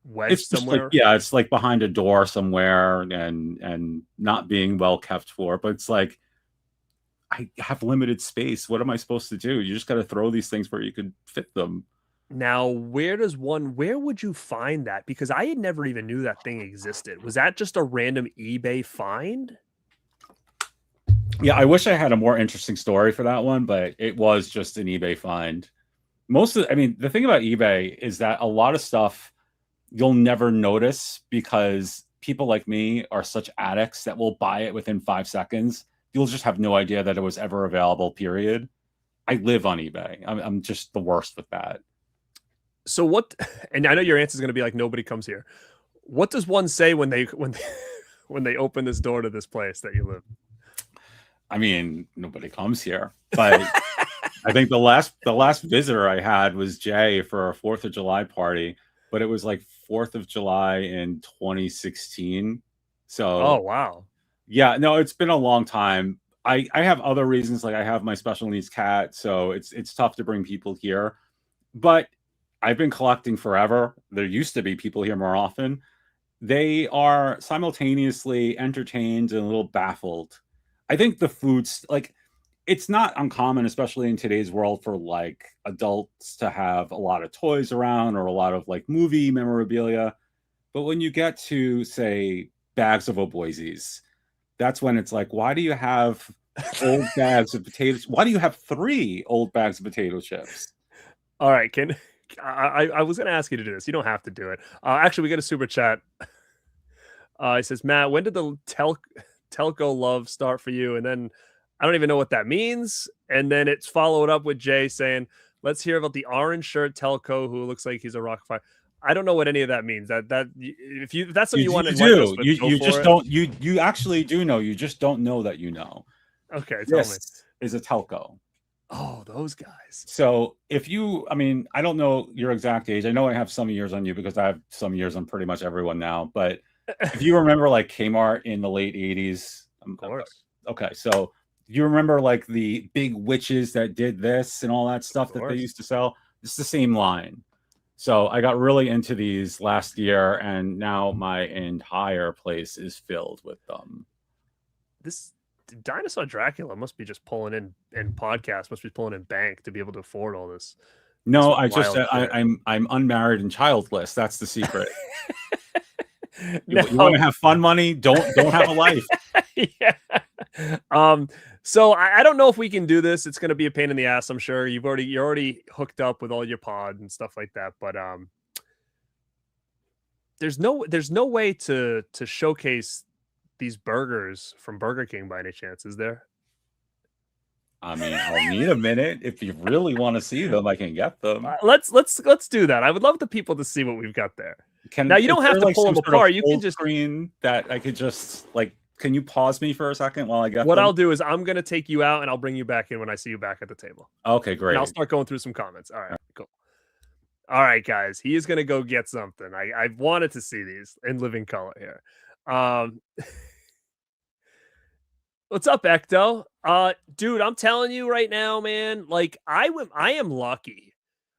wedged it's just like, somewhere? yeah, it's like behind a door somewhere and not being well kept for. But it's like, I have limited space. What am I supposed to do? You just got to throw these things where you could fit them. Now, where would you find that? Because I had never even knew that thing existed. Was that just a random eBay find? Yeah, I wish I had a more interesting story for that one, but it was just an eBay find. I mean, the thing about eBay is that a lot of stuff you'll never notice because people like me are such addicts that will buy it within 5 seconds. You'll just have no idea that it was ever available, period. I live on eBay. I'm just the worst with that. So what, and I know your answer is going to be like, nobody comes here. What does one say when they when they open this door to this place that you live? I mean, nobody comes here, but I think the last visitor I had was Jay for a 4th of July party, but it was like 4th of July in 2016. Oh, So wow. yeah, no, it's been a long time. I have other reasons, like I have my special needs cat, so it's tough to bring people here. But I've been collecting forever. There used to be people here more often. They are simultaneously entertained and a little baffled. I think the food's like, it's not uncommon, especially in today's world, for like adults to have a lot of toys around or a lot of like movie memorabilia. But when you get to, say, bags of Oboises, that's when it's like, why do you have old bags of potatoes? Why do you have 3 old bags of potato chips? All right, I was going to ask you to do this. You don't have to do it. Actually, we got a super chat. He says, Matt, when did the telco love start for you? And then I don't even know what that means. And then it's followed up with Jay saying, let's hear about the orange shirt telco who looks like he's a rock fire. I don't know what any of that means. If that's something you want to enlighten us with, you go just for it. don't, you actually do know. You just don't know that you know. Okay, tell me. This is a telco. Oh, those guys. So I mean, I don't know your exact age. I know I have some years on you because I have some years on pretty much everyone now. But if you remember like Kmart in the late 80s, Of course. Okay, so you remember like the big witches that did this and all that stuff that they used to sell? It's the same line. So I got really into these last year, and now my entire place is filled with them. This Dinosaur Dracula must be just pulling in podcasts, must be pulling in bank to be able to afford all this. No, I'm unmarried and childless. That's the secret. No. You want to have fun money? Don't have a life. Yeah. So I don't know if we can do this. It's going to be a pain in the ass. I'm sure you're already hooked up with all your pod and stuff like that. But there's no way to showcase these burgers from Burger King by any chance, is there? I mean, I'll need a minute. If you really want to see them, I can get them. Let's do that. I would love the people to see what we've got there. Now you don't have to pull them apart. You can just screen that I could just like. Can you pause me for a second while I get what them? I'll do is I'm gonna take you out and I'll bring you back in when I see you back at the table. Okay, great. And I'll start going through some comments. All right, cool. All right, guys. He is gonna go get something. I wanted to see these in living color here. What's up, Ecto? Dude, I'm telling you right now, man. Like I am lucky.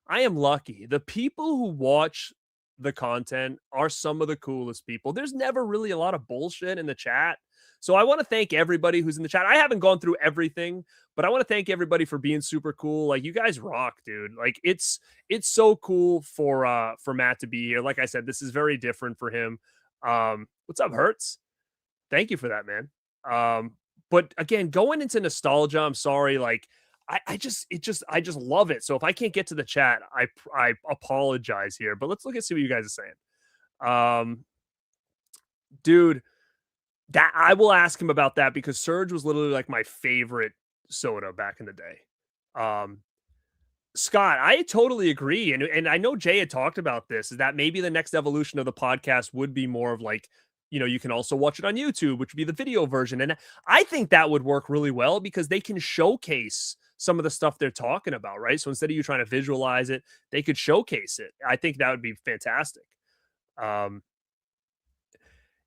I am lucky. The people who watch the content are some of the coolest people. There's never really a lot of bullshit in the chat. So I want to thank everybody who's in the chat. I haven't gone through everything, but I want to thank everybody for being super cool. Like you guys rock, dude. Like it's so cool for Matt to be here. Like I said, this is very different for him. What's up, Hertz? Thank you for that, man. But again, going into nostalgia, I'm sorry, like I just love it. So if I can't get to the chat, I apologize here. But let's look and see what you guys are saying. Dude, that I will ask him about that because Surge was literally like my favorite soda back in the day. Scott, I totally agree. And I know Jay had talked about this, is that maybe the next evolution of the podcast would be more of like, you can also watch it on YouTube, which would be the video version. And I think that would work really well because they can showcase some of the stuff they're talking about, right? So instead of you trying to visualize it, they could showcase it. I think that would be fantastic. Um,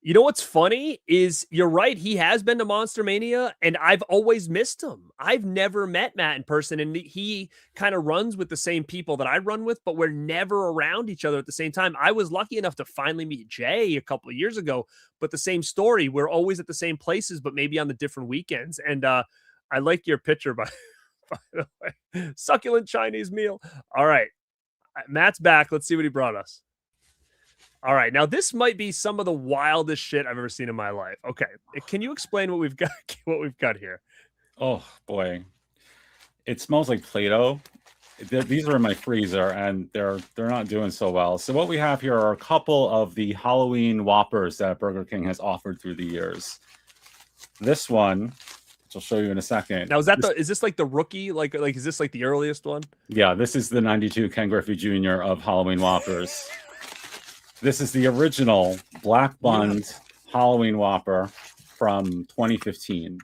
you know what's funny is you're right. He has been to Monster Mania, and I've always missed him. I've never met Matt in person, and he kind of runs with the same people that I run with, but we're never around each other at the same time. I was lucky enough to finally meet Jay a couple of years ago, but the same story. We're always at the same places, but maybe on the different weekends. And I like your picture, by the way. Succulent Chinese meal. All right. Matt's back. Let's see what he brought us. All right, now this might be some of the wildest shit I've ever seen in my life. Okay, can you explain what we've got? What we've got here? Oh boy, it smells like Play-Doh. These are in my freezer, and they're not doing so well. So what we have here are a couple of the Halloween Whoppers that Burger King has offered through the years. This one, which I'll show you in a second. Now, is this like the rookie? Like is this like the earliest one? Yeah, this is the '92 Ken Griffey Jr. of Halloween Whoppers. This is the original Black Bund Halloween Whopper from 2015.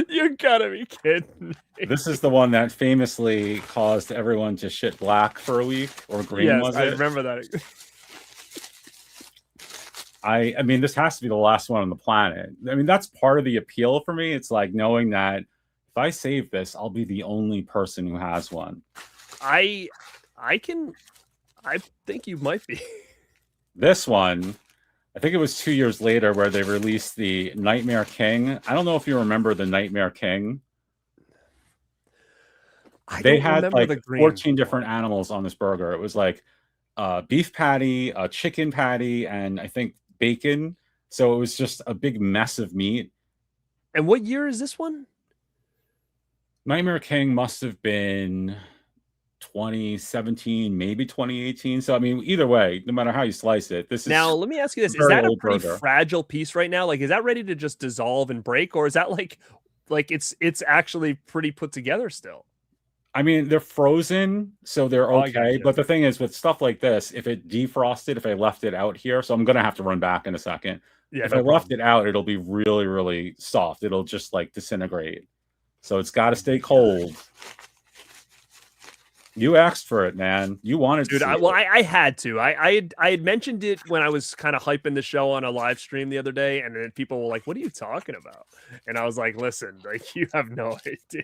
You gotta be kidding me. This is the one that famously caused everyone to shit black for a week, or green, yes, was it? I remember that. I mean, this has to be the last one on the planet. I mean, that's part of the appeal for me. It's like knowing that if I save this, I'll be the only person who has one. I think you might be. This one, I think it was 2 years later where they released the Nightmare King. I don't know if you remember the Nightmare King. They had like 14 different animals on this burger. It was like a beef patty, a chicken patty, and I think bacon. So it was just a big mess of meat. And what year is this one? Nightmare King must have been 2017, maybe 2018. So I mean, either way, no matter how you slice it, this is now. Let me ask you this: is that a pretty fragile piece right now? Like, is that ready to just dissolve and break, or is that like it's actually pretty put together still? I mean, they're frozen, so they're okay. But the thing is, with stuff like this, if it defrosted, if I left it out here, so I'm gonna have to run back in a second. Yeah, if I left it out, it'll be really, really soft. It'll just like disintegrate. So it's got to stay cold. You asked for it, man. You wanted to. Dude, I had to. I had mentioned it when I was kind of hyping the show on a live stream the other day, and then people were like, "What are you talking about?" And I was like, "Listen, like you have no idea."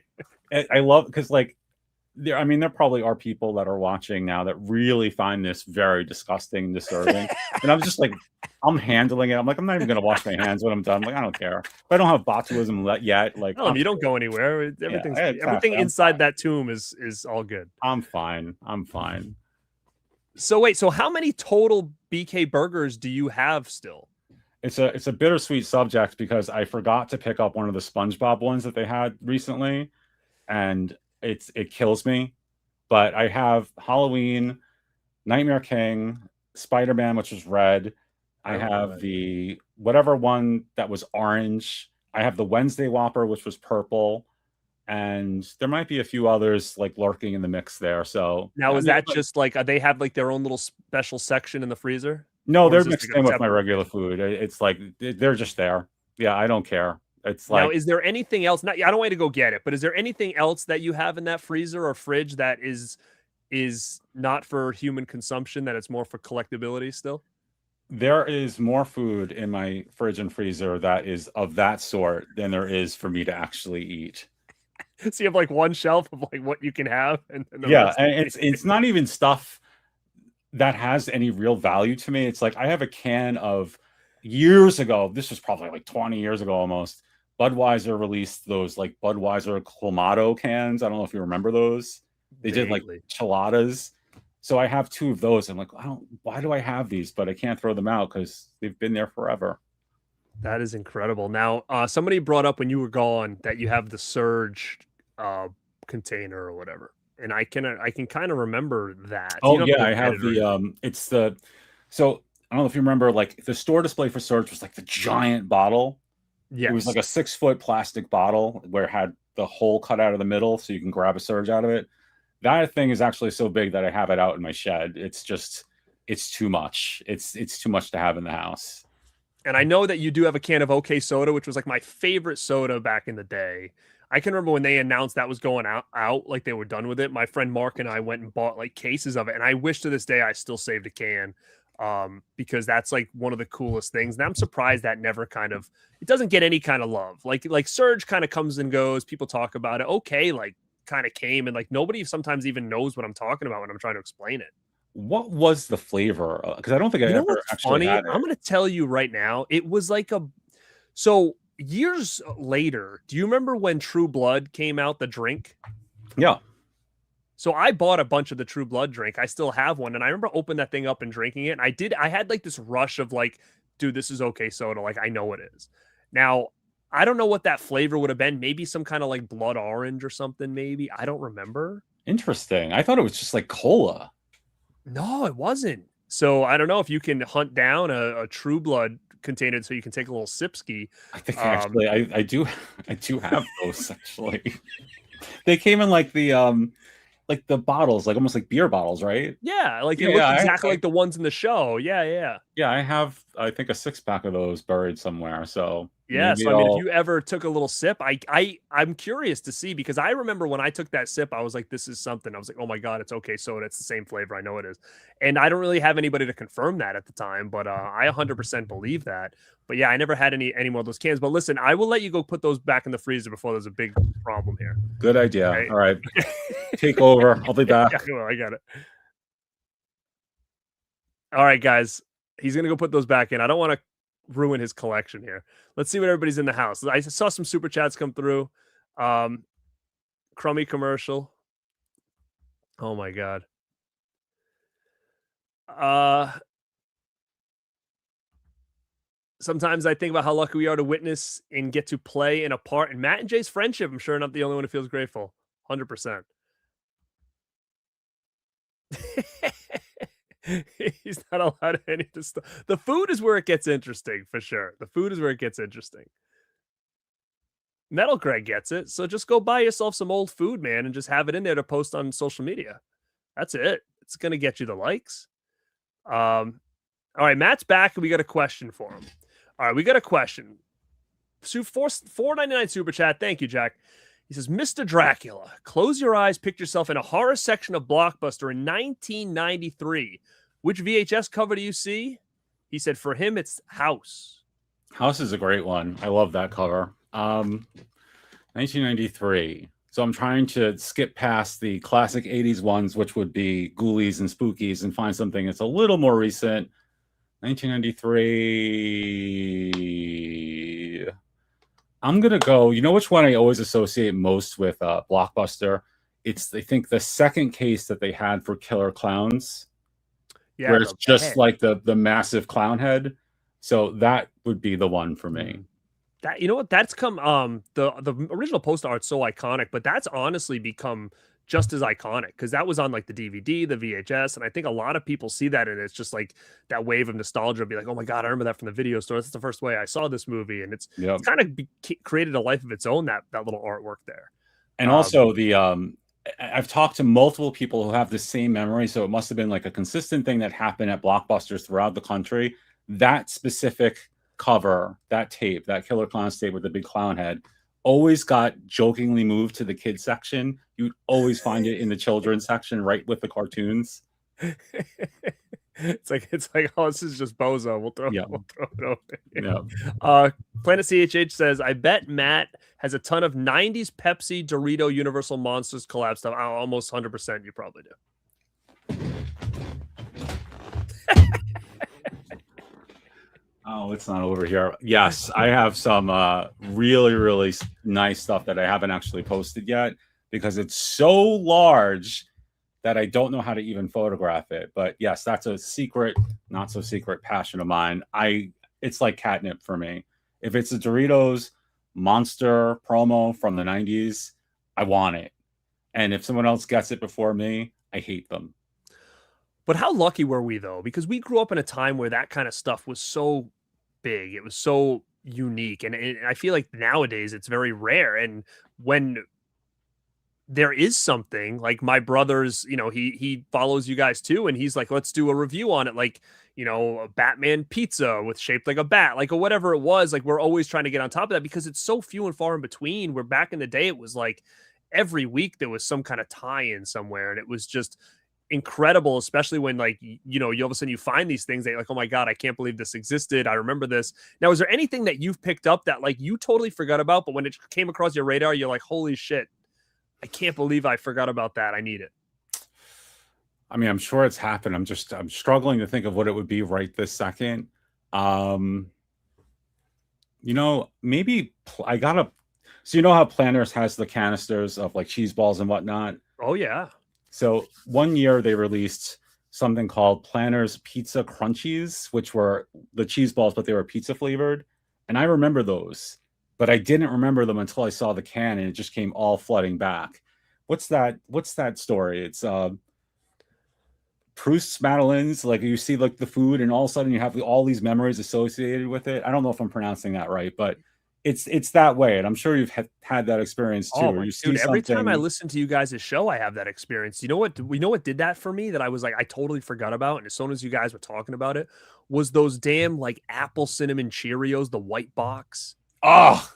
I love because like there probably are people that are watching now that really find this very disgusting and disturbing. And I'm just like, I'm handling it. I'm like, I'm not even going to wash my hands when I'm done. Like, I don't care. If I don't have botulism yet, like, you don't go anywhere. Everything inside that tomb is all good. I'm fine. So wait, so how many total BK burgers do you have still? It's a bittersweet subject because I forgot to pick up one of the SpongeBob ones that they had recently, and it kills me. But I have Halloween, Nightmare King, Spider-Man, which was red. I have the whatever one that was orange. I have the Wednesday Whopper, which was purple. And there might be a few others like lurking in the mix there. So now, is that just like they have like their own little special section in the freezer? No, they're mixed in with my regular food. It's like they're just there. Yeah, I don't care. It's like, now, is there anything else? I don't want you to go get it, but is there anything else that you have in that freezer or fridge that is not for human consumption, that it's more for collectability still? There is more food in my fridge and freezer that is of that sort than there is for me to actually eat. So you have like one shelf of like what you can have, and yeah, and it's not even stuff that has any real value to me. It's like I have a can of years ago. This was probably like 20 years ago almost. Budweiser released those like Budweiser Clamato cans. I don't know if you remember those. They did like chiladas. So I have two of those. I'm like, why do I have these? But I can't throw them out because they've been there forever. That is incredible. Now, somebody brought up when you were gone that you have the Surge container or whatever, and I can kind of remember that. Oh yeah, I have the it's the. So I don't know if you remember, like the store display for Surge was like the giant bottle. Yeah, it was like a 6-foot plastic bottle where it had the hole cut out of the middle, so you can grab a Surge out of it. That thing is actually so big that I have it out in my shed. It's too much. It's too much to have in the house. And I know that you do have a can of OK Soda, which was like my favorite soda back in the day. I can remember when they announced that was going out, like they were done with it. My friend Mark and I went and bought like cases of it, and I wish to this day I still saved a can, because that's like one of the coolest things. And I'm surprised that never kind of it doesn't get any kind of love. Like Surge kind of comes and goes. People talk about it. Okay, like kind of came and like nobody sometimes even knows what I'm talking about when I'm trying to explain it. What was the flavor? Because I don't think I You know ever what's actually funny? had I'm it. going to tell you right now. It was like a so years later. Do you remember when True Blood came out, the drink? Yeah. So I bought a bunch of the True Blood drink. I still have one, and I remember opening that thing up and drinking it. And I had like this rush of like, dude, this is okay soda. Like I know it is. Now I don't know what that flavor would have been. Maybe some kind of like blood orange or something. Maybe I don't remember. Interesting. I thought it was just like cola. No, it wasn't. So I don't know if you can hunt down a True Blood container so you can take a little sip ski. I think actually I do I do have those actually. They came in like the bottles, like almost like beer bottles, right? Yeah, like they Yeah, look yeah. exactly like the ones in the show. Yeah, yeah. Yeah, I have I think a 6 pack of those buried somewhere. So Yeah, so maybe I mean, if I'll you ever took a little sip, I'm curious to see because I remember when I took that sip, I was like, "This is something." I was like, "Oh my god, it's okay soda. It's the same flavor. I know it is." And I don't really have anybody to confirm that at the time, but I 100% believe that. But yeah, I never had any more of those cans. But listen, I will let you go put those back in the freezer before there's a big problem here. good idea. Okay? All right. Take over. I'll be back. Yeah, well, I got it. All right, guys. He's gonna go put those back in. I don't want to ruin his collection here. Let's see what everybody's in the house. I saw some super chats come through. Um, Crummy commercial. Oh my god. Uh Sometimes I think about how lucky we are to witness and get to play in a part in Matt and Jay's friendship. I'm sure not the only one who feels grateful. 100%. He's not allowed any of this stuff. The food is where it gets interesting for sure. The food is where it gets interesting. Metal Greg gets it. So just go buy yourself some old food, man, and just have it in there to post on social media. That's it. It's gonna get you the likes. All right, Matt's back, and we got a question for him. All right, we got a question. 4.99 super chat. Thank you, Jack. He says, Mr. Dracula, close your eyes, picture yourself in a horror section of Blockbuster in 1993. Which VHS cover do you see? He said, for him, it's House. House is a great one. I love that cover. 1993. So I'm trying to skip past the classic 80s ones, which would be Ghoulies and Spookies, and find something that's a little more recent. 1993. I'm gonna go. You know which one I always associate most with Blockbuster? It's I think the second case that they had for Killer Clowns, Yeah, where it's the just head. like the massive clown head. So that would be the one for me. That you know what? That's come the original poster art's so iconic, but that's honestly become just as iconic because that was on like the DVD, the VHS, and I think a lot of people see that and it's just like that wave of nostalgia. Be like, oh my god, I remember that from the video store. That's the first way I saw this movie, and it's Yep. kind of created a life of its own. That little artwork there, And also the I've talked to multiple people who have the same memory, so it must have been like a consistent thing that happened at Blockbusters throughout the country. That specific cover, that tape, that Killer Clowns tape with the big clown head, always got jokingly moved to the kids section. You'd always find it in the children's section, right with the cartoons. it's like oh, this is just bozo. We'll throw it over. Yeah. Planet CHH says, I bet Matt has a ton of 90s Pepsi, Dorito, Universal Monsters collab stuff. Almost 100% you probably do. Oh, it's not over here. Yes, I have some really, really nice stuff that I haven't actually posted yet because it's so large that I don't know how to even photograph it. But yes, that's a secret, not so secret passion of mine. It's like catnip for me. If it's a Doritos Monster promo from the 90s, I want it. And if someone else gets it before me, I hate them. But how lucky were we though? Because we grew up in a time where that kind of stuff was so big. It was so unique. And I feel like nowadays it's very rare. And when there is something like my brother's, he follows you guys too. And he's like, let's do a review on it. Like, you know, a Batman pizza with shaped like a bat, like or whatever it was. Like we're always trying to get on top of that because it's so few and far in between. Where back in the day, it was like every week there was some kind of tie-in somewhere, and it was just incredible, especially when like you know, you all of a sudden you find these things that you're like, oh my god, I can't believe this existed. I remember this. Now, is there anything that you've picked up that like you totally forgot about, but when it came across your radar, you're like, holy shit, I can't believe I forgot about that. I need it. I mean, I'm sure it's happened. I'm struggling to think of what it would be right this second. Um, you know, maybe I gotta. So you know how Planters has the canisters of like cheese balls and whatnot. Oh yeah. So one year they released something called Planters Pizza Crunchies, which were the cheese balls, but they were pizza flavored. And I remember those, but I didn't remember them until I saw the can and it just came all flooding back. What's that story? It's Proust's Madeleines, like you see like the food and all of a sudden you have all these memories associated with it. I don't know if I'm pronouncing that right, but it's that way. And I'm sure you've had that experience too, Oh where my you see dude, every time I something. listen to you guys' show, I have that experience. You know what? We know what did that for me that I was like, I totally forgot about. And as soon as you guys were talking about it, was those damn like apple cinnamon Cheerios, the white box. Oh,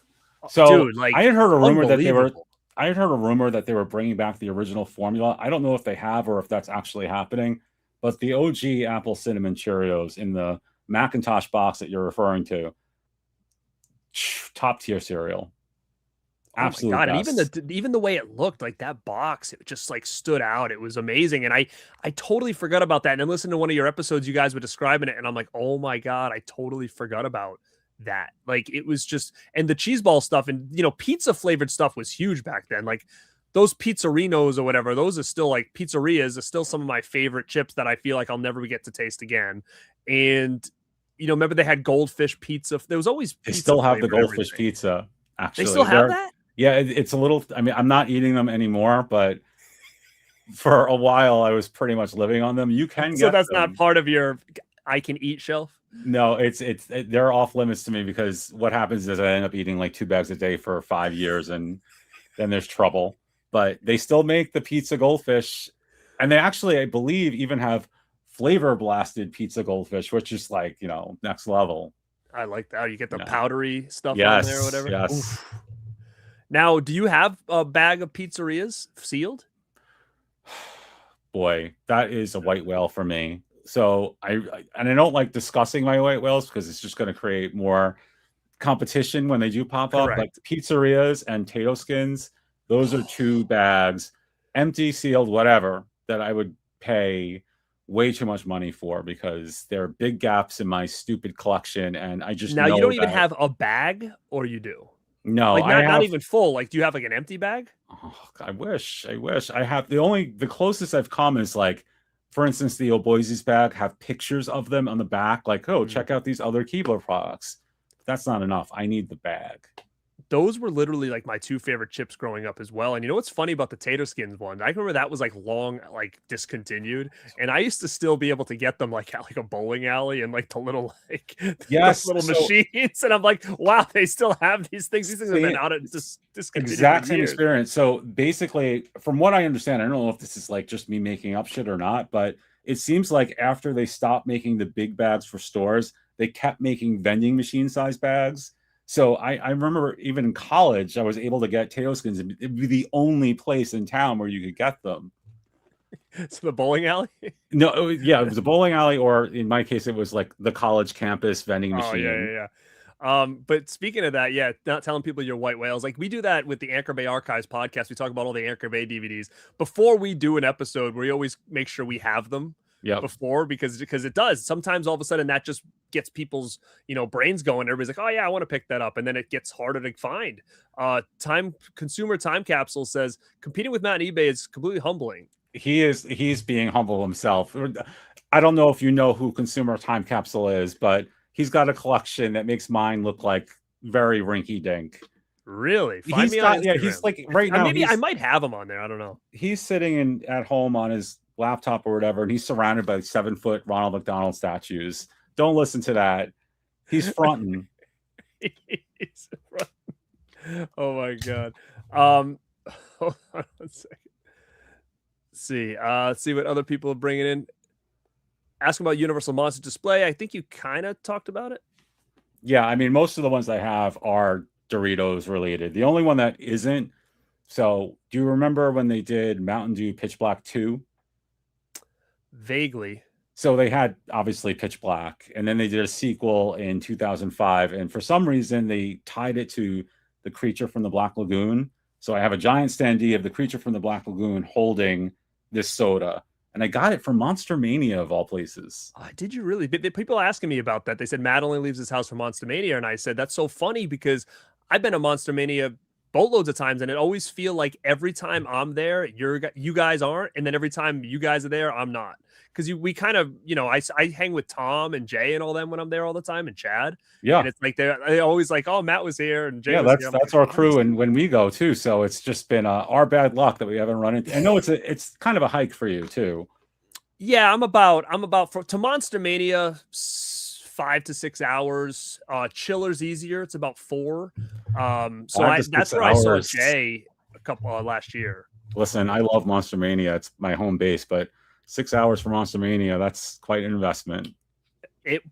so Dude, I like had heard a rumor that they were unbelievable. I had heard a rumor that they were bringing back the original formula. I don't know if they have or if that's actually happening, but the OG apple cinnamon Cheerios in the Macintosh box that you're referring to, top tier cereal, Oh my absolute god, and best. even the way it looked, like that box, it just like stood out. It was amazing, and I totally forgot about that. And then listening to one of your episodes, you guys were describing it, and I'm like, oh my god, I totally forgot about that. Like it was just, and the cheese ball stuff, and you know, pizza flavored stuff was huge back then. Like those pizzerinos or whatever, those are still like pizzerias are still some of my favorite chips that I feel like I'll never get to taste again. And you know, remember they had goldfish pizza. There was always They pizza still have the flavored goldfish everything. pizza. They still Actually, have they're that? yeah, it's a little. I mean, I'm not eating them anymore, but for a while I was pretty much living on them. You can So get that's not them. part of your I can eat shelf? No, they're off limits to me because what happens is I end up eating like 2 bags a day for 5 years, and then there's trouble. But they still make the pizza goldfish, and they actually, I believe, even have flavor blasted pizza goldfish, which is like next level. I like that. You get the Yeah. powdery stuff on there or Yes. whatever. Yes. Oof. Now, do you have a bag of pizzerias sealed? Boy, that is a white whale for me. So and I don't like discussing my white whales because it's just going to create more competition when they do pop up. But Correct. pizzerias and Tato skins, those are two bags, empty, sealed, whatever, that I would pay way too much money for because there are big gaps in my stupid collection, and I just Now you know don't even that have a bag, or you do? no, Like I not have. even full. Like, do you have like an empty bag? Oh, I wish I have the closest I've come is like, for instance, the Oboise's bag have pictures of them on the back, like, oh, Mm. check out these other Keebler products. That's not enough. I need the bag. Those were literally like my two favorite chips growing up as well. And you know what's funny about the Tater Skins one? I remember that was like long, like discontinued, and I used to still be able to get them like at like a bowling alley and like the little like the Yes, little so machines. And I'm like, wow, they still have these things. These things have been same, out of discontinued for exact same years. experience. So basically, from what I understand, I don't know if this is like just me making up shit or not, but it seems like after they stopped making the big bags for stores, they kept making vending machine size bags. So I remember even in college, I was able to get Tato skins. It'd be the only place in town where you could get them. So the bowling alley. No, yeah, it was a bowling alley, or in my case, it was like the college campus vending Oh yeah, machine. yeah, yeah. But speaking of that, yeah, not telling people you're white whales. Like we do that with the Anchor Bay Archives podcast. We talk about all the Anchor Bay DVDs before we do an episode. We always make sure we have them Yep. before because it does sometimes all of a sudden that just gets people's brains going. Everybody's like, oh yeah, I want to pick that up, and then it gets harder to find. Time consumer time capsule says competing with Matt on eBay is completely humbling. He's being humble himself. I don't know if you know who Consumer Time Capsule is, but he's got a collection that makes mine look like very rinky dink. Really, find He's me on got, yeah, he's Instagram. like right now Maybe I might have him on there. I don't know. he's sitting in at home on his laptop or whatever, and he's surrounded by 7 foot Ronald McDonald statues. Don't listen to that. He's fronting. Oh my god. Hold on one second. See what other people are bringing in. asking about Universal Monster Display. I think you kind of talked about it. Yeah, I mean, most of the ones I have are Doritos related. The only one that isn't. So, do you remember when they did Mountain Dew Pitch Black 2? Vaguely. So they had obviously Pitch Black, and then they did a sequel in 2005. And for some reason, they tied it to the Creature from the Black Lagoon. So I have a giant standee of the Creature from the Black Lagoon holding this soda. And I got it from Monster Mania, of all places. Did you really? People asking me about that. They said Matt only leaves his house for Monster Mania. And I said, that's so funny because I've been to Monster Mania boatloads of times, and it always feel like every time I'm there, you guys aren't. And then every time you guys are there, I'm not. Because we kind of, I hang with Tom and Jay and all them when I'm there all the time, and Chad. Yeah. And it's like they always like, oh, Matt was here and Jay yeah, was here. that's like, our crew, and when we go too. So it's just been our bad luck that we haven't run into. I know it's kind of a hike for you too. Yeah, I'm about to Monster Mania 5 to 6 hours. Chiller's easier. It's about 4. So that's where I saw Jay a couple last year. Listen, I love Monster Mania. It's my home base, but 6 hours for Monster Mania, that's quite an investment.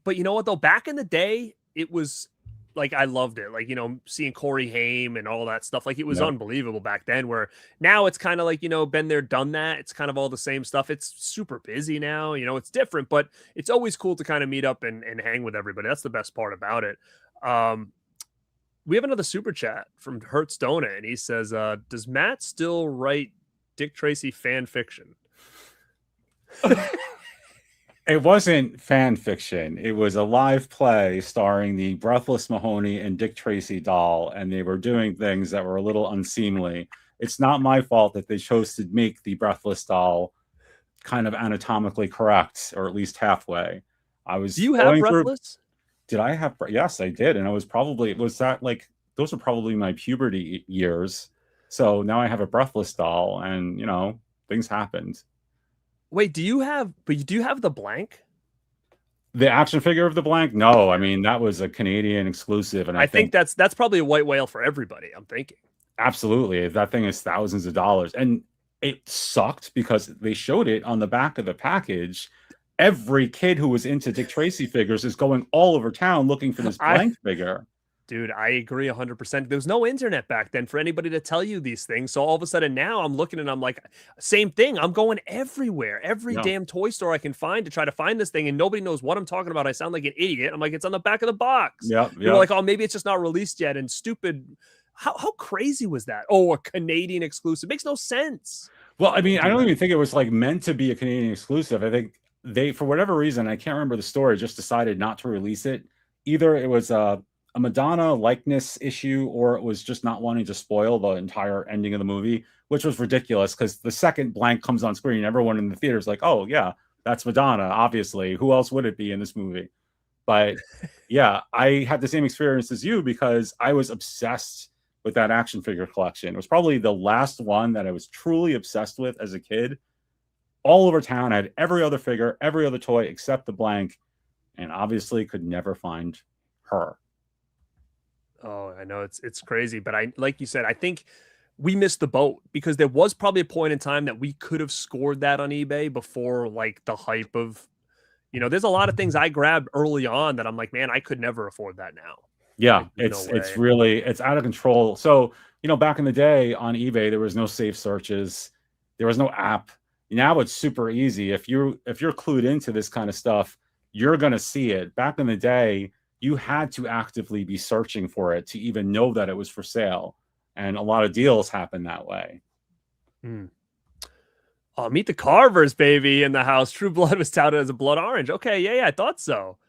But you know what though? Back in the day, it was like I loved it. Like, seeing Corey Haim and all that stuff. Like it was unbelievable back then, where now it's kind of like, been there, done that. It's kind of all the same stuff. It's super busy now, it's different, but it's always cool to kind of meet up and hang with everybody. That's the best part about it. We have another super chat from Hertz Donut, and he says, does Matt still write Dick Tracy fan fiction? It wasn't fan fiction. It was a live play starring the Breathless Mahoney and Dick Tracy doll, and they were doing things that were a little unseemly. It's not my fault that they chose to make the Breathless doll kind of anatomically correct, or at least halfway. Do you have Breathless? Did I have? Yes, I did, and those were probably my puberty years. So now I have a Breathless doll, and things happened. Wait, do you have the blank? The action figure of the blank? No, I mean, that was a Canadian exclusive. And I think that's probably a white whale for everybody, I'm thinking. Absolutely. That thing is thousands of dollars. And it sucked because they showed it on the back of the package. Every kid who was into Dick Tracy figures is going all over town looking for this blank figure. Dude, I agree 100%. There was no internet back then for anybody to tell you these things. So all of a sudden now I'm looking and I'm like, same thing. I'm going everywhere, every damn toy store I can find to try to find this thing. And nobody knows what I'm talking about. I sound like an idiot. I'm like, it's on the back of the box. You're like, oh, maybe it's just not released yet. And stupid. How crazy was that? Oh, a Canadian exclusive. Makes no sense. Well, I mean, I don't even think it was like meant to be a Canadian exclusive. I think they, for whatever reason, I can't remember the story, just decided not to release it. Either it was a Madonna likeness issue, or it was just not wanting to spoil the entire ending of the movie, which was ridiculous because the second blank comes on screen, everyone in the theater is like, oh yeah, that's Madonna, obviously. Who else would it be in this movie? But yeah, I had the same experience as you because I was obsessed with that action figure collection. It was probably the last one that I was truly obsessed with as a kid. All over town, I had every other figure, every other toy except the blank, and obviously could never find her. Oh, I know it's crazy, but like you said, I think we missed the boat because there was probably a point in time that we could have scored that on eBay before like the hype of, there's a lot of things I grabbed early on that I'm like, man, I could never afford that now. Yeah, like, it's really out of control. So, back in the day on eBay, there was no safe searches, there was no app. Now it's super easy. If you're clued into this kind of stuff, you're gonna see it. Back in the day, you had to actively be searching for it to even know that it was for sale. And a lot of deals happen that way. Oh, Meet the Carvers, baby, in the house. True Blood was touted as a blood orange. Okay, yeah, I thought so.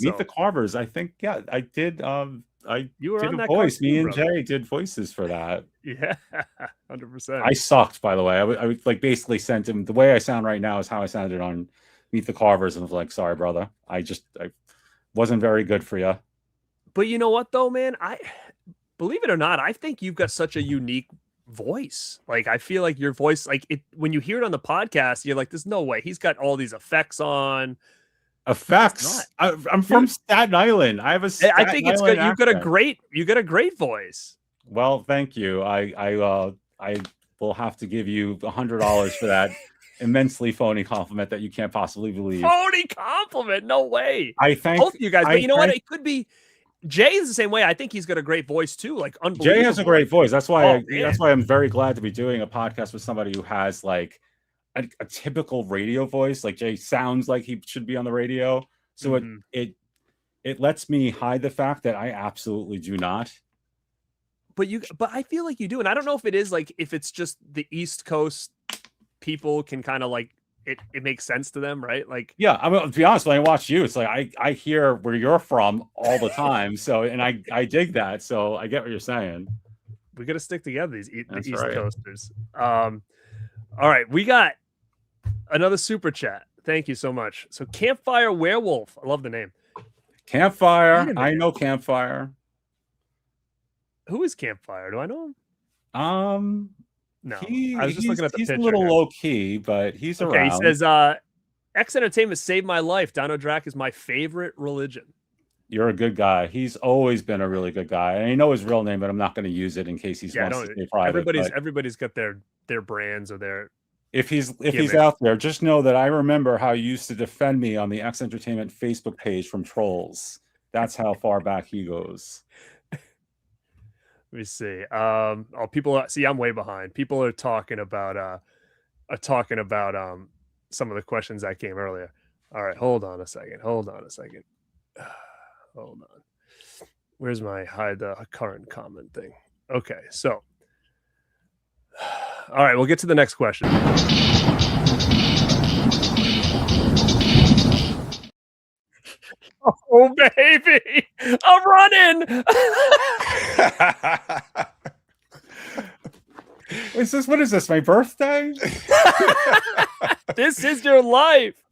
Meet the Carvers. I think, yeah, I did. You were did on a that voice. cartoon, Me and brother. Jay did voices for that. Yeah, 100%. I sucked, by the way. I would like basically sent him the way I sound right now is how I sounded on Meet the Carvers, and was like, sorry, brother. I wasn't very good for you. But you know what though, man? I believe it or not, I think you've got such a unique voice. Like I feel like your voice, like it when you hear it on the podcast, you're like, there's no way he's got all these effects on. Effects. I'm from Staten Island. I have a Staten I think it's Island good. You got a great voice. Well, thank you. I will have to give you $100 for that immensely phony compliment that you can't possibly believe. Phony compliment? No way. I thank both you guys, but you know what? It could be. Jay is the same way. I think he's got a great voice too. Like unbelievable. Jay has a great voice. That's why. That's why I'm very glad to be doing a podcast with somebody who has like a typical radio voice. Like Jay sounds like he should be on the radio. So it lets me hide the fact that I absolutely do not. But I feel like you do, and I don't know if it is like if it's just the East Coast people can kind of like it makes sense to them, right? Like, yeah, I mean, to be honest, when I watch you, it's like I hear where you're from all the time. So, and I dig that. So I get what you're saying. We got to stick together, the East Coasters. All right, we got another super chat. Thank you so much. So Campfire Werewolf, I love the name. Campfire, I know Campfire. Who is Campfire? Do I know him? No, I was just looking at the picture. He's a little low key, but he's around. He says, X Entertainment saved my life. Dino Drac is my favorite religion. You're a good guy. He's always been a really good guy. And I know his real name, but I'm not going to use it in case he's wants to stay private. Everybody's got their brands or their. If he's out there, just know that I remember how you used to defend me on the X Entertainment Facebook page from trolls. That's how far back he goes. Let me see. I'm way behind. People are talking about some of the questions that came earlier. All right, hold on a second. Hold on. Where's my hide the current comment thing? Okay, so all right, we'll get to the next question. Oh baby, I'm running. What is this? My birthday? This is your life.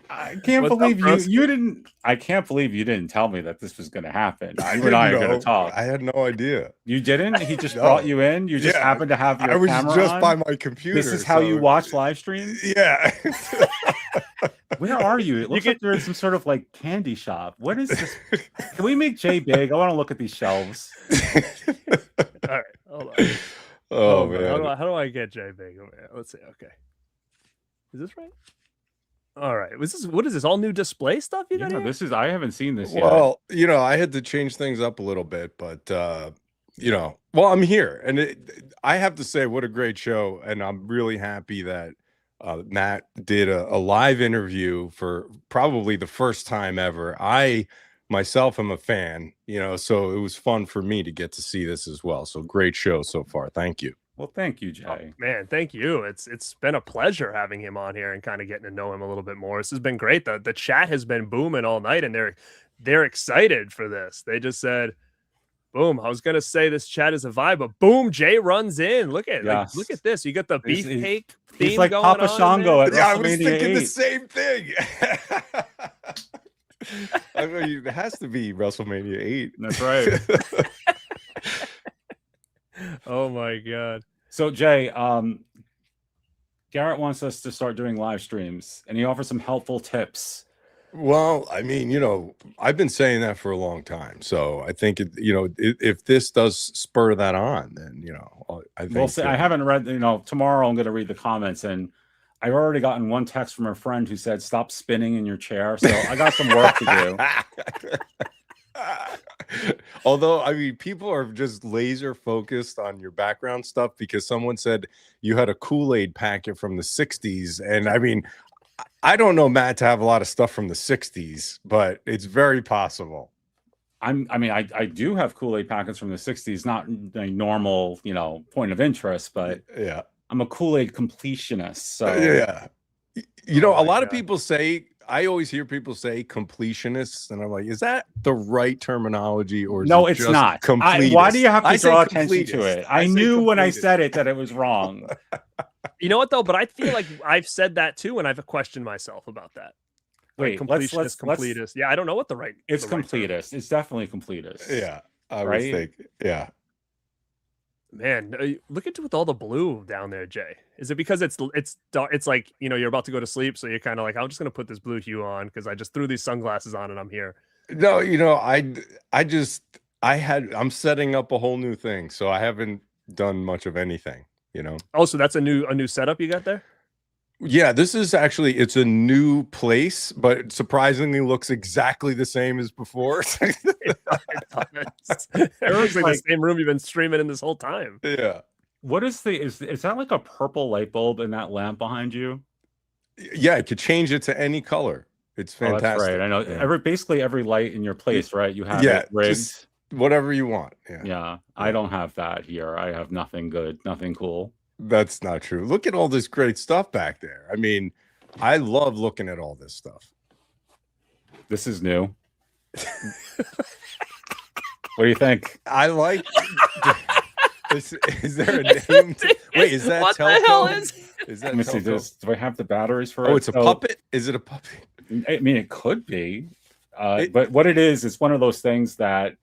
I can't believe you didn't. I can't believe you didn't tell me that this was going to happen. You and I are going to talk. I had no idea. You didn't? He just brought you in. You just happened to have your camera on. I was just by my computer. This is how you watch live streams? Yeah. Where are you? It looks like you're in some sort of like candy shop. What is this? Can we make Jay big? I want to look at these shelves. All right, hold on. Oh man, how do I get Jay big? Let's see. Okay, is this right? All right. What is this? All new display stuff you got? This is. I haven't seen this yet. Well, I had to change things up a little bit, but well, I'm here, and I have to say, what a great show, and I'm really happy that Matt did a live interview for probably the first time ever. I myself am a fan, so it was fun for me to get to see this as well. So great show so far. Thank you. Well, thank you, Jay. Oh, man, thank you. It's been a pleasure having him on here and kind of getting to know him a little bit more. This has been great. The chat has been booming all night, and they're excited for this. They just said, boom. I was gonna say this chat is a vibe, but boom, Jay runs in. Look at this. You got the beefcake theme. He's like going Papa on Shango at WrestleMania I was thinking 8. the same thing. I mean, it has to be WrestleMania 8. That's right. Oh my god. So Jay, Garrett wants us to start doing live streams, and he offers some helpful tips. Well, I mean, I've been saying that for a long time. So I think if this does spur that on, then I think we'll see. I haven't read. Tomorrow I'm going to read the comments, and I've already gotten one text from a friend who said, "Stop spinning in your chair." So I got some work to do. Although, I mean, people are just laser focused on your background stuff because someone said you had a Kool-Aid packet from the 60s. And I mean, I don't know Matt to have a lot of stuff from the 60s, but it's very possible. I do have Kool-Aid packets from the 60s, not a normal, point of interest, but yeah, I'm a Kool-Aid completionist. So yeah. A lot of people say, I always hear people say completionists, and I'm like, is that the right terminology, or is no? it It's just not. Why do you have to draw attention to it? I knew when I said it that it was wrong. You know what though? But I feel like I've said that too, and I've questioned myself about that. Wait, completionist, completist. Yeah, I don't know what the right. It's completist. It's definitely completist. Yeah, I would think. Yeah. Man, look at with all the blue down there, Jay. Is it because it's dark? It's like you're about to go to sleep, so you're kind of like, I'm just gonna put this blue hue on because I just threw these sunglasses on and I'm here. No, I'm setting up a whole new thing, so I haven't done much of anything. you know. Oh, so that's a new setup you got there? Yeah, this is actually, it's a new place, but it surprisingly looks exactly the same as before. It does. It looks like the same room you've been streaming in this whole time. Yeah. What is is that like a purple light bulb in that lamp behind you? Yeah, it could change it to any color. It's fantastic. Oh, that's right. I know. Yeah. Basically every light in your place, right? You have yeah, it rigged. just whatever you want. Yeah. Yeah. I don't have that here. I have nothing good, nothing cool. That's not true. Look at all this great stuff back there. I mean, I love looking at all this stuff. This is new. What do you think? I like. Is there a name? Wait, is that what Telco? The hell is that? Let me see this. Do I have the batteries for it? Oh, it's a puppet. Is it a puppet? I mean, it could be. But what it is, it's one of those things that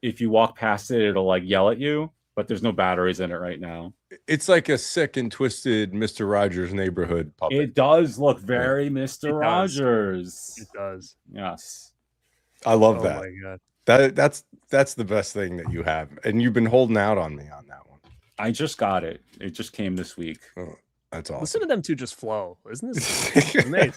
if you walk past it, it'll like yell at you. But there's no batteries in it right now. It's like a sick and twisted Mr. Rogers' Neighborhood puppet. It does look very Mr. Rogers. It does. Yes. I love that. Oh my God. That's the best thing that you have. And you've been holding out on me on that one. I just got it. It just came this week. Oh, that's awesome. Listen to them two just flow. Isn't this amazing?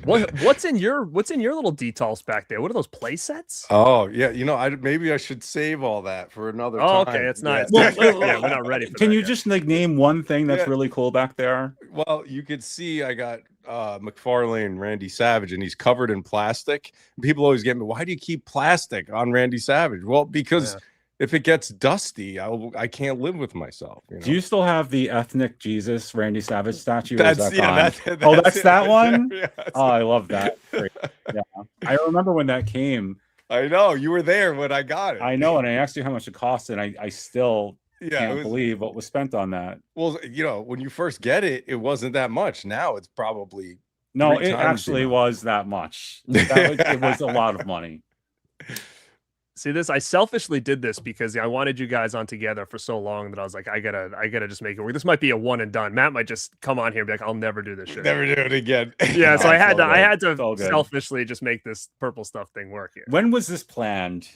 What's in your little details back there? What are those play sets? Oh yeah, you know, maybe I should save all that for another time. Okay, it's not. Yeah. Yeah, we're not ready for Can that you yet. just like name one thing that's really cool back there? Well, you could see I got McFarlane, Randy Savage, and he's covered in plastic. People always get me, why do you keep plastic on Randy Savage? Well, because if it gets dusty, I can't live with myself. You know? Do you still have the ethnic Jesus Randy Savage statue? That's that one. Yeah, oh, I love that. Great. Yeah, I remember when that came. I know you were there when I got it. I know, and I asked you how much it cost, and I still can't believe what was spent on that. Well, you know, when you first get it, it wasn't that much. Now it's probably it actually was that much. It was a lot of money. See this? I selfishly did this because I wanted you guys on together for so long that I was like, I gotta just make it work. This might be a one and done. Matt might just come on here and be like, I'll never do this shit. Never do it again. Yeah, so I had to selfishly just make this purple stuff thing work here. When was this planned?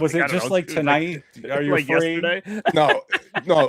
Was it just like tonight? Are you like free? Yesterday? No.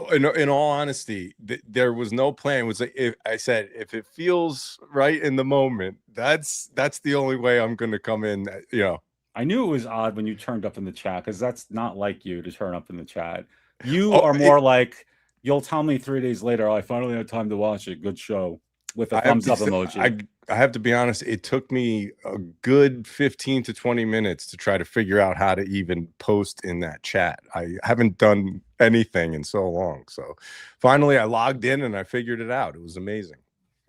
In all honesty, there was no plan. It was like, I said, if it feels right in the moment, that's the only way I'm going to come in. You know. I knew it was odd when you turned up in the chat because that's not like you to turn up in the chat. You are more like, you'll tell me 3 days later, I finally had time to watch it. Good show. With a thumbs up emoji. I have to be honest, it took me a good 15 to 20 minutes to try to figure out how to even post in that chat. I haven't done anything in so long. So finally I logged in and I figured it out. It was amazing.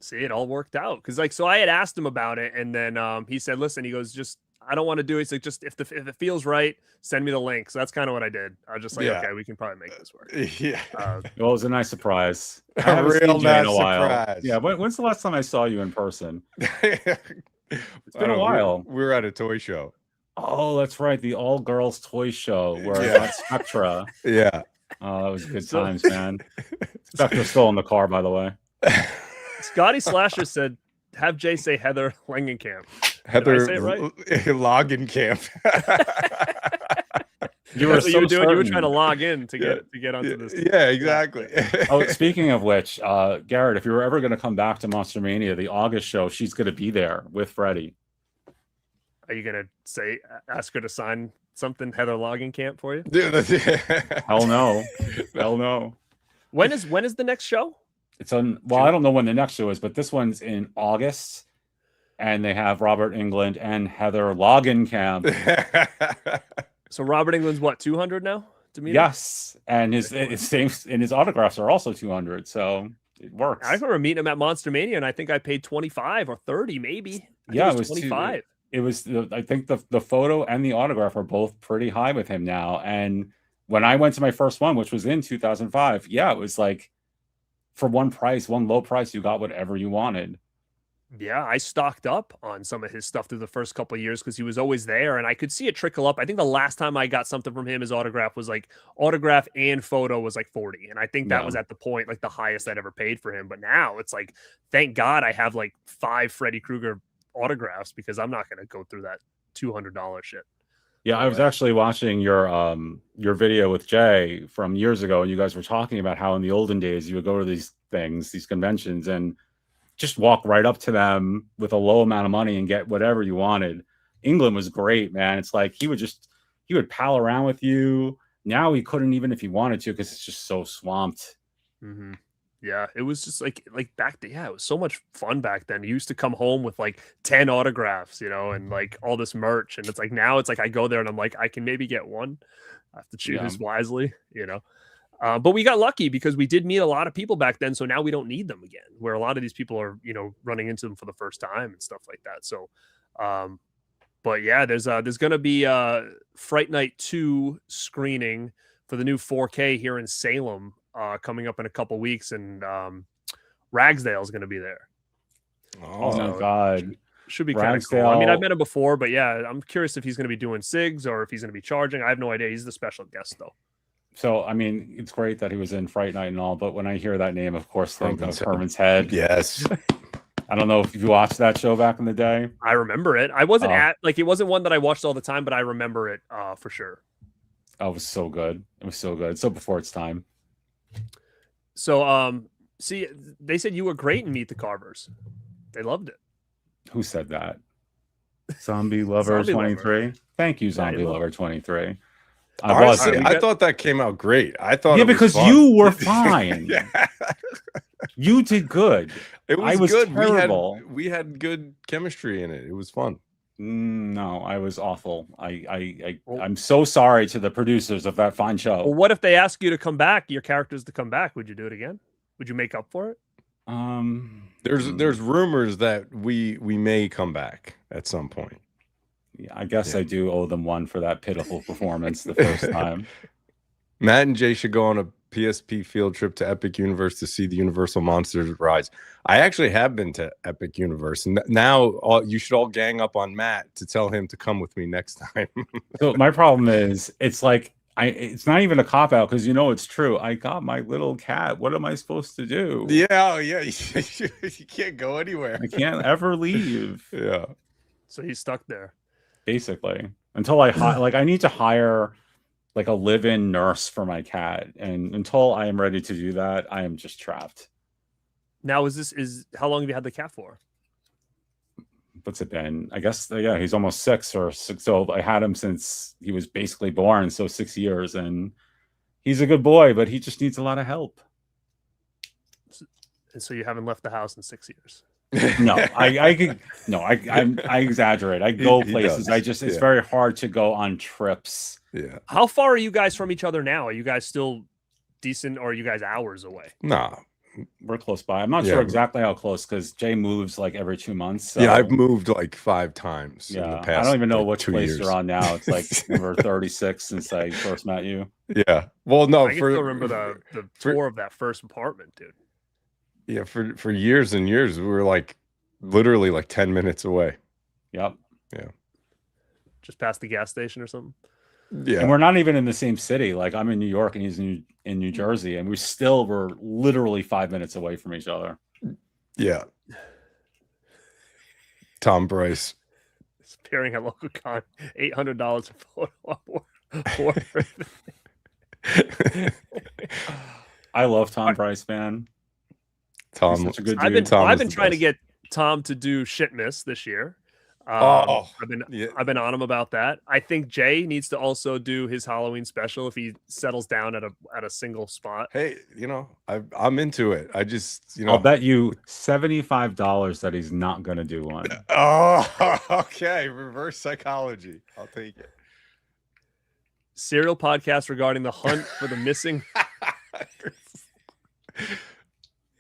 See, it all worked out. Because so I had asked him about it, and then he said, listen, he goes, I don't want to do it. He's like, just if it feels right, send me the link. So that's kind of what I did. I was just like, okay, we can probably make this work. Yeah. Well, it was a nice surprise. A real nice surprise. Yeah. When's the last time I saw you in person? It's been a while. We were at a toy show. Oh, that's right. The all girls toy show where I got Spectra. Yeah. Oh, that was good times, man. Spectra's still in the car, by the way. Scotty Slasher said, have Jay say Heather Langenkamp. Heather right? login camp. You were you were trying to log in to get onto this. Yeah, exactly. Oh, speaking of which, Garrett, if you were ever going to come back to Monster Mania, the August show, she's going to be there with Freddie. Are you going to ask her to sign something, Heather Langenkamp, for you? Hell no. Hell no. When is the next show? It's on. Well, I don't know when the next show is, but this one's in August. And they have Robert Englund and Heather Langenkamp. So Robert Englund's what, 200 now to meet? Yes, and his autographs are also 200, so it works. I remember meeting him at Monster Mania, and I think I paid 25 or 30, maybe. Yeah, it was 25. I think the photo and the autograph are both pretty high with him now. And when I went to my first one, which was in 2005, yeah, it was like for one low price, you got whatever you wanted. Yeah, I stocked up on some of his stuff through the first couple of years because he was always there, and I could see it trickle up. I think the last time I got something from him, his autograph was like autograph and photo was like 40, and I think that was at the point like the highest I'd ever paid for him. But now it's like, thank God I have like 5 Freddy Krueger autographs because I'm not going to go through that $200 shit. Yeah, I was actually watching your video with Jay from years ago, and you guys were talking about how in the olden days you would go to these things, these conventions, and just walk right up to them with a low amount of money and get whatever you wanted. England was great, man. It's like he would pal around with you. Now he couldn't even if he wanted to because it's just so swamped. Mm-hmm. Yeah, it was just like back then. Yeah, it was so much fun back then. You used to come home with like 10 autographs, you know, and like all this merch. And it's like now it's like I go there and I'm like, I can maybe get one. I have to choose wisely, you know. But we got lucky because we did meet a lot of people back then. So now we don't need them again, where a lot of these people are, you know, running into them for the first time and stuff like that. So, but yeah, there's going to be a Fright Night 2 screening for the new 4K here in Salem coming up in a couple weeks. And Ragsdale is going to be there. Oh my God. Should be kind of cool. I mean, I've met him before, but yeah, I'm curious if he's going to be doing SIGs or if he's going to be charging. I have no idea. He's the special guest, though. So, I mean, it's great that he was in Fright Night and all, but when I hear that name, of course, think of Herman's Head. Yes. I don't know if you watched that show back in the day. I remember it. I wasn't it wasn't one that I watched all the time, but I remember it for sure. Oh, it was so good. It was so good. So before its time. So, see, they said you were great in Meet the Carvers. They loved it. Who said that? Zombie Lover 23. Thank you, Zombie Lover 23. Honestly, I thought that came out great. I thought because you were fine. You did good. It was, I was good. Terrible. We had good chemistry in it. It was fun. No, I was awful. I'm so sorry to the producers of that fine show. Well, what if they ask you to come back, your characters to come back? Would you do it again? Would you make up for it? There's rumors that we may come back at some point. Yeah, I guess I do owe them one for that pitiful performance the first time. Matt and Jay should go on a PSP field trip to Epic Universe to see the Universal Monsters rides. I actually have been to Epic Universe, and now you should all gang up on Matt to tell him to come with me next time. So my problem is, it's like it's not even a cop out because you know it's true. I got my little cat. What am I supposed to do? Yeah, you can't go anywhere. I can't ever leave. Yeah. So he's stuck there. Basically, until I need to hire like a live-in nurse for my cat, and until I am ready to do that, I am just trapped. Now, how long have you had the cat for? What's it been? I guess he's almost 6 or 6. So I had him since he was basically born, so 6 years, and he's a good boy, but he just needs a lot of help. And so you haven't left the house in 6 years. No, I exaggerate. I go places. It's very hard to go on trips. Yeah. How far are you guys from each other now? Are you guys still decent, or are you guys hours away? No, we're close by. I'm not sure exactly how close because Jay moves like every 2 months. So. Yeah, I've moved like 5 times. Yeah, in the past, I don't even know like, which place you're on now. It's like number 36 since I first met you. Yeah. Well, no, I can still remember the tour of that first apartment, dude. Yeah, for years and years, we were like literally like 10 minutes away. Yep. Yeah. Just past the gas station or something. Yeah. And we're not even in the same city. Like I'm in New York and he's in New Jersey, and we still were literally 5 minutes away from each other. Yeah. Tom Bryce. It's appearing at local con, $800 for photo op. I love Tom Bryce, man. Tom, such a good dude. dude. I've been trying to get Tom to do Shitmas this year. I've been on him about that. I think Jay needs to also do his Halloween special if he settles down at a single spot. Hey, I'm into it. I just, I'll bet you $75 that he's not going to do one. Oh, okay. Reverse psychology. I'll take it. Serial podcast regarding the hunt for the missing.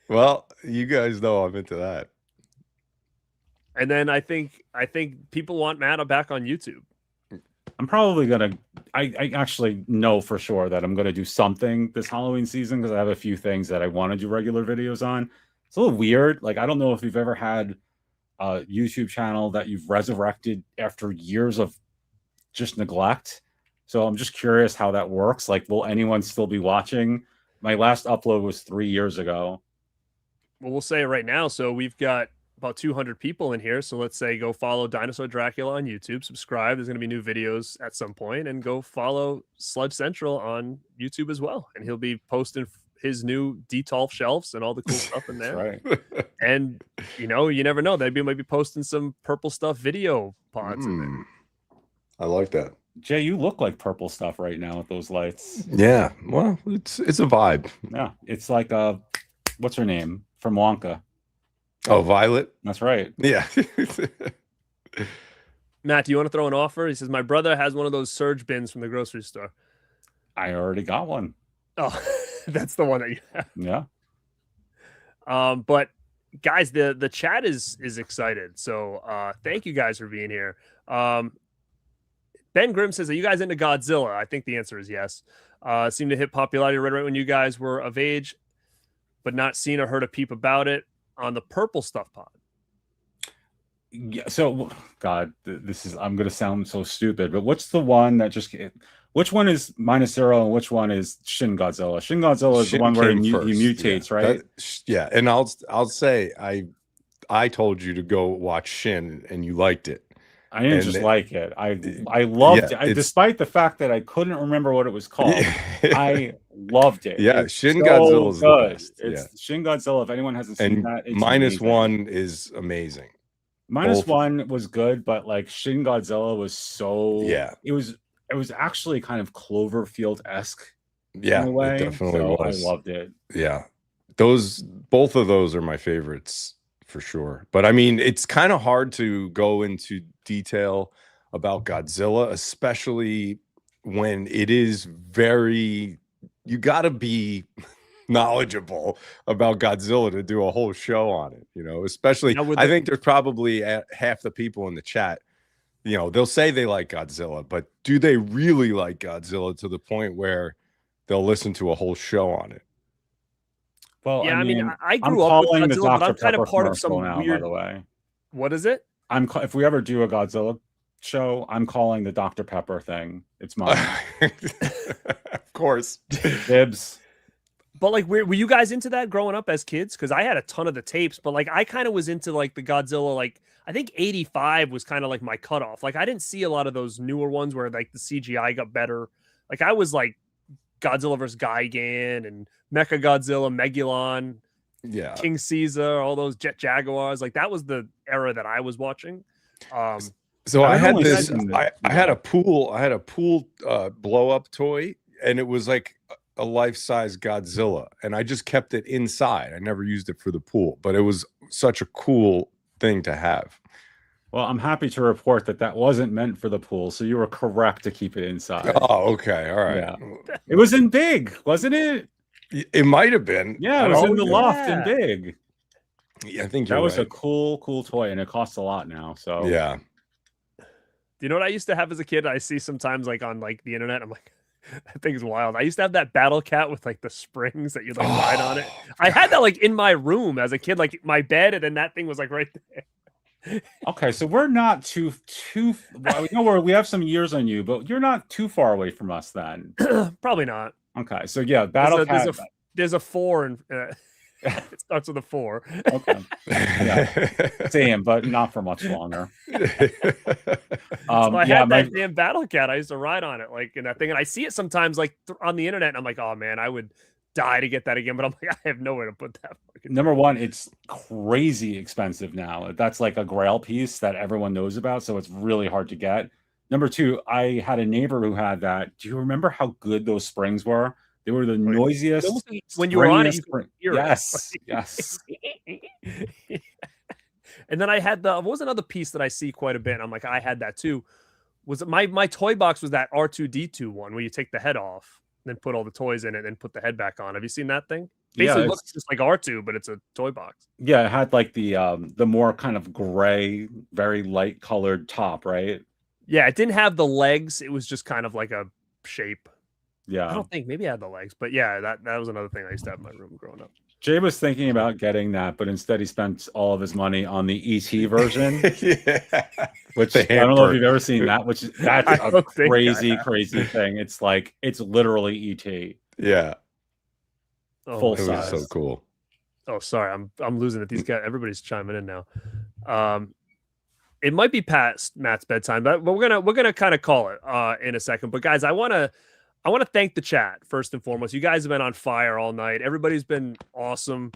Well, you guys know I'm into that. And then I think people want Matt back on YouTube. I'm probably gonna. I actually know for sure that I'm gonna do something this Halloween season because I have a few things that I want to do regular videos on. It's a little weird. Like I don't know if you've ever had a YouTube channel that you've resurrected after years of just neglect. So I'm just curious how that works. Like, will anyone still be watching? My last upload was 3 years ago. Well, we'll say it right now. So we've got about 200 people in here. So let's say go follow Dinosaur Dracula on YouTube, subscribe. There's going to be new videos at some point, and go follow Sludge Central on YouTube as well. And he'll be posting his new Detolf shelves and all the cool stuff in there. That's right. And you know, you never know. They might be posting some purple stuff video pods in there. I like that. Jay, you look like purple stuff right now with those lights. Yeah, well, it's a vibe. Yeah, it's like what's her name from Wonka? Oh, Violet. That's right. Yeah. Matt, do you want to throw an offer? He says my brother has one of those surge bins from the grocery store. I already got one. Oh, that's the one that you have. Yeah. But guys, the chat is excited. So thank you guys for being here. Ben Grimm says, are you guys into Godzilla? I think the answer is yes. Seemed to hit popularity right when you guys were of age, but not seen or heard a peep about it on the Purple Stuff pod. Yeah. So, God, I'm going to sound so stupid, but what's the one that which one is -0 and which one is Shin Godzilla? Shin Godzilla is the one where he mutates, right? Yeah. And I'll say, I told you to go watch Shin and you liked it. I didn't just like it. I loved it. Despite the fact that I couldn't remember what it was called. I loved it. Yeah, it's Shin so Godzilla is good. the best. It's Shin Godzilla. If anyone hasn't seen that, it's -1 is amazing. -1 was good, but like Shin Godzilla was so it was actually kind of Cloverfield-esque. Yeah, in a way. It definitely was. I loved it. Yeah, both of those are my favorites for sure. But I mean, it's kind of hard to go into detail about Godzilla, especially when it is you got to be knowledgeable about Godzilla to do a whole show on it, you know, especially I think there's probably half the people in the chat, you know, they'll say they like Godzilla, but do they really like Godzilla to the point where they'll listen to a whole show on it? Well, yeah, I mean, I grew up with Godzilla, but I'm kind of part of some weird. By the way, what is it? If we ever do a Godzilla show, I'm calling the Dr. Pepper thing. It's mine. Of course, dibs. But like, were you guys into that growing up as kids? Because I had a ton of the tapes, but like, I kind of was into like the Godzilla. Like, I think '85 was kind of like my cutoff. Like, I didn't see a lot of those newer ones where like the CGI got better. Like, I was like Godzilla vs. Gigan and Mecha Godzilla, Megulon, King Caesar, all those Jet Jaguars. Like, that was the era that I was watching. So I had this. I had a pool blow up toy, and it was like a life-size Godzilla, and I just kept it inside. I never used it for the pool, but it was such a cool thing to have. Well, I'm happy to report that wasn't meant for the pool, so you were correct to keep it inside. Oh, okay, all right. Yeah. It was in big, wasn't it? It might have been. Yeah, it was in the loft in big. Yeah, I think that was a cool toy, and it costs a lot now. So yeah. Do you know what I used to have as a kid? I see sometimes like on like the internet. I'm like, that thing's wild. I used to have that Battle Cat with like the springs that you like ride on it. I had that like in my room as a kid, like my bed, and then that thing was like right there. Okay, so we're not too well, we know we have some years on you, but you're not too far away from us then. Probably not. Okay, so yeah, Battle Cat. There's a 4 and it starts with a 4. Okay, yeah. Same, but not for much longer. So I had that damn Battle Cat. I used to ride on it like in that thing, and I see it sometimes like on the internet, and I'm like, oh man, I would die to get that again, but I'm like, I have nowhere to put that. Number one, it's crazy expensive now. That's like a grail piece that everyone knows about, so it's really hard to get. Number two, I had a neighbor who had that. Do you remember how good those springs were? They were the noisiest. When you were on it, you could hear it. Yes. And then I had what was another piece that I see quite a bit? And I'm like, I had that too. Was it my toy box was that R2D2 one where you take the head off, then put all the toys in it, and put the head back on. Have you seen that thing? Basically, it looks just like R2, but it's a toy box. Yeah, it had like the more kind of gray, very light colored top, right? Yeah, it didn't have the legs. It was just kind of like a shape. Yeah, I don't think maybe it had the legs, but yeah, that was another thing I used to have in my room growing up. Jay was thinking about getting that, but instead he spent all of his money on the ET version. Which I don't know if you've ever seen that. That's a crazy thing. It's like it's literally ET. Yeah. Full size. Was so cool. Oh, sorry, I'm losing it. These guys, everybody's chiming in now. It might be past Matt's bedtime, but we're gonna kind of call it in a second. But guys, I wanna thank the chat first and foremost. You guys have been on fire all night. Everybody's been awesome,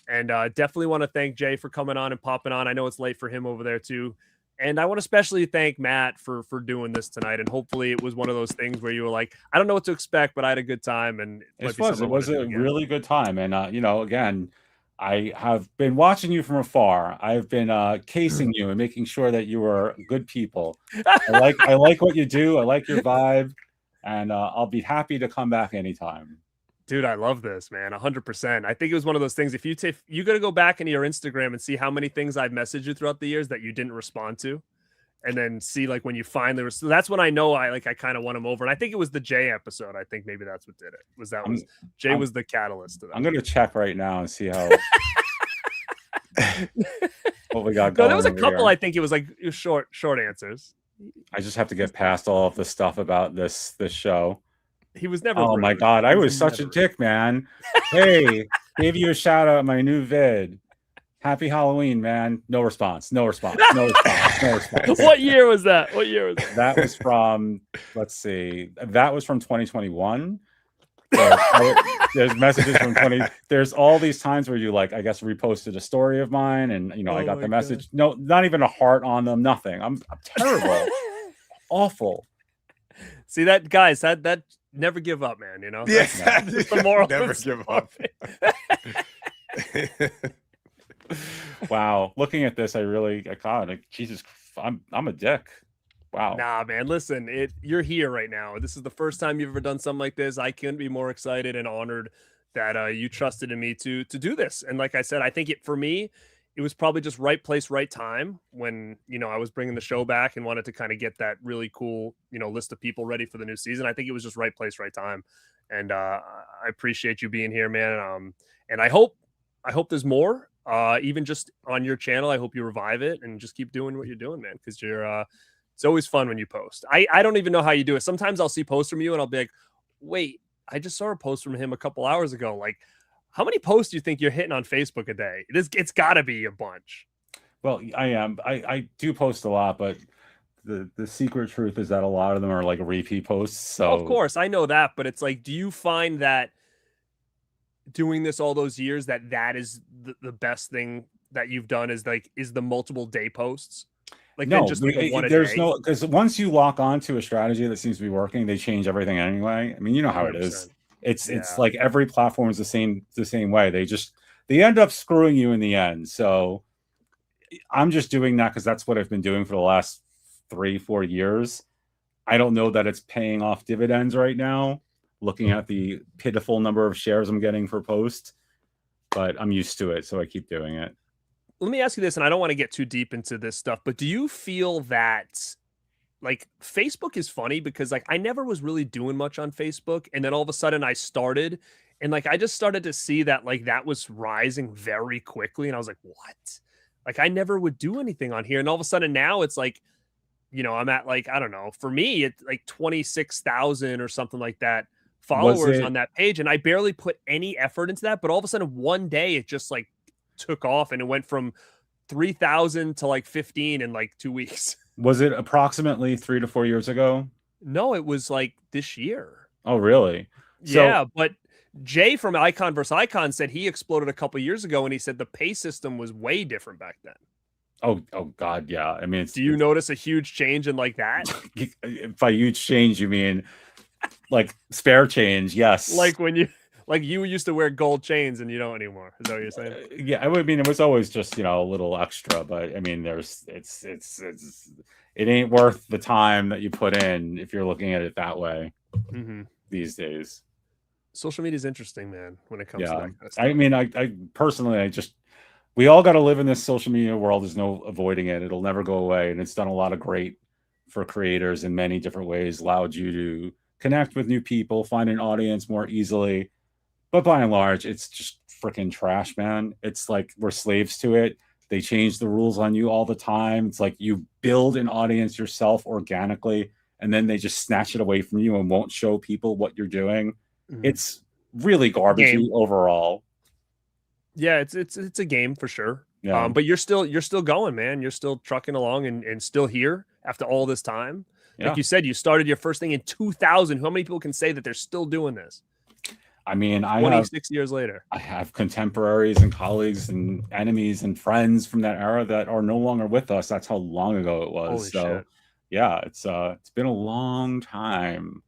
and definitely want to thank Jay for coming on and popping on. I know it's late for him over there too. And I want to especially thank Matt for doing this tonight. And hopefully it was one of those things where you were like, I don't know what to expect, but I had a good time. And It was a really good time. And you know, again, I have been watching you from afar. I've been casing you and making sure that you are good people. I like what you do. I like your vibe, and I'll be happy to come back anytime. Dude, I love this, man. 100%. I think it was one of those things. If you got to go back into your Instagram and see how many things I've messaged you throughout the years that you didn't respond to, and then see like when you finally so that's when I know I kind of won him over. And I think it was the Jay episode. I think maybe that's what did it. Jay was the catalyst to that. I'm gonna check right now and see how what we got going. No, there was a couple. Here. I think it was like short answers. I just have to get past all of the stuff about this show. He was never. Oh rude. my god, I was such a dick, man. Hey, gave you a shout out in my new vid. Happy Halloween, man. No response. What year was that? That was from, let's see, that was from 2021. So there's messages from 20. There's all these times where you like, I guess, reposted a story of mine, and you know, I got the message. God. No, not even a heart on them. Nothing. I'm terrible. Awful. See that, guys? That never give up, man. You know. Yeah. That's the moral. Never give up. Wow. Looking at this, Jesus, I'm a dick. Wow. Nah, man. Listen, you're here right now. This is the first time you've ever done something like this. I couldn't be more excited and honored that you trusted in me to do this. And like I said, I think for me, it was probably just right place, right time when, you know, I was bringing the show back and wanted to kind of get that really cool, you know, list of people ready for the new season. I think it was just right place, right time. And I appreciate you being here, man. And I hope there's more. Even just on your channel, I hope you revive it and just keep doing what you're doing, man. Because it's always fun when you post. I don't even know how you do it. Sometimes I'll see posts from you and I'll be like, wait, I just saw a post from him a couple hours ago. Like, how many posts do you think you're hitting on Facebook a day? It's got to be a bunch. Well, I am. I do post a lot, but the secret truth is that a lot of them are like repeat posts. So of course, I know that, but it's like, do you find that doing this all those years that is the best thing that you've done is the multiple day posts? Like, no, just like one there's no, because once you lock onto a strategy that seems to be working, they change everything anyway. I mean, you know how 100%. It is. It's like every platform is the same way. They end up screwing you in the end. So I'm just doing that because that's what I've been doing for the last 3-4 years. I don't know that it's paying off dividends right now, looking at the pitiful number of shares I'm getting per post, but I'm used to it, so I keep doing it. Let me ask you this, and I don't want to get too deep into this stuff, but do you feel that like Facebook is funny because like I never was really doing much on Facebook, and then all of a sudden I started, and like I just started to see that like that was rising very quickly, and I was like, what? Like I never would do anything on here, and all of a sudden now it's like, you know, I'm at like, I don't know, for me it's like 26,000 or something like that followers on that page, and I barely put any effort into that, but all of a sudden one day it just like took off and it went from 3,000 to like 15 in like 2 weeks. Was it approximately 3 to 4 years ago? No, it was like this year. Oh, really? Yeah, but Jay from Icon vs. Icon said he exploded a couple years ago, and he said the pay system was way different back then. Oh God, yeah. I mean, do you notice a huge change in like that? By huge change, you mean like spare change? Yes. Like when you used to wear gold chains and you don't anymore. Is that what you're saying? Yeah, I would mean it was always just, you know, a little extra, but I mean, it ain't worth the time that you put in if you're looking at it that way these days. Social media is interesting, man, when it comes to that kind of stuff. I mean, I personally, we all got to live in this social media world. There's no avoiding it. It'll never go away. And it's done a lot of great for creators in many different ways, allowed you to connect with new people, find an audience more easily. But by and large, it's just freaking trash, man. It's like we're slaves to it. They change the rules on you all the time. It's like you build an audience yourself organically, and then they just snatch it away from you and won't show people what you're doing. It's really garbagey overall. Yeah, it's a game for sure. Yeah. But you're still going, man. You're still trucking along and still here after all this time. Like Yeah. you said, you started your first thing in 2000. How many people can say that they're still doing this I mean, 26 years later? I have contemporaries and colleagues and enemies and friends from that era that are no longer with us. That's how long ago it was. Holy So shit. yeah, it's been a long time.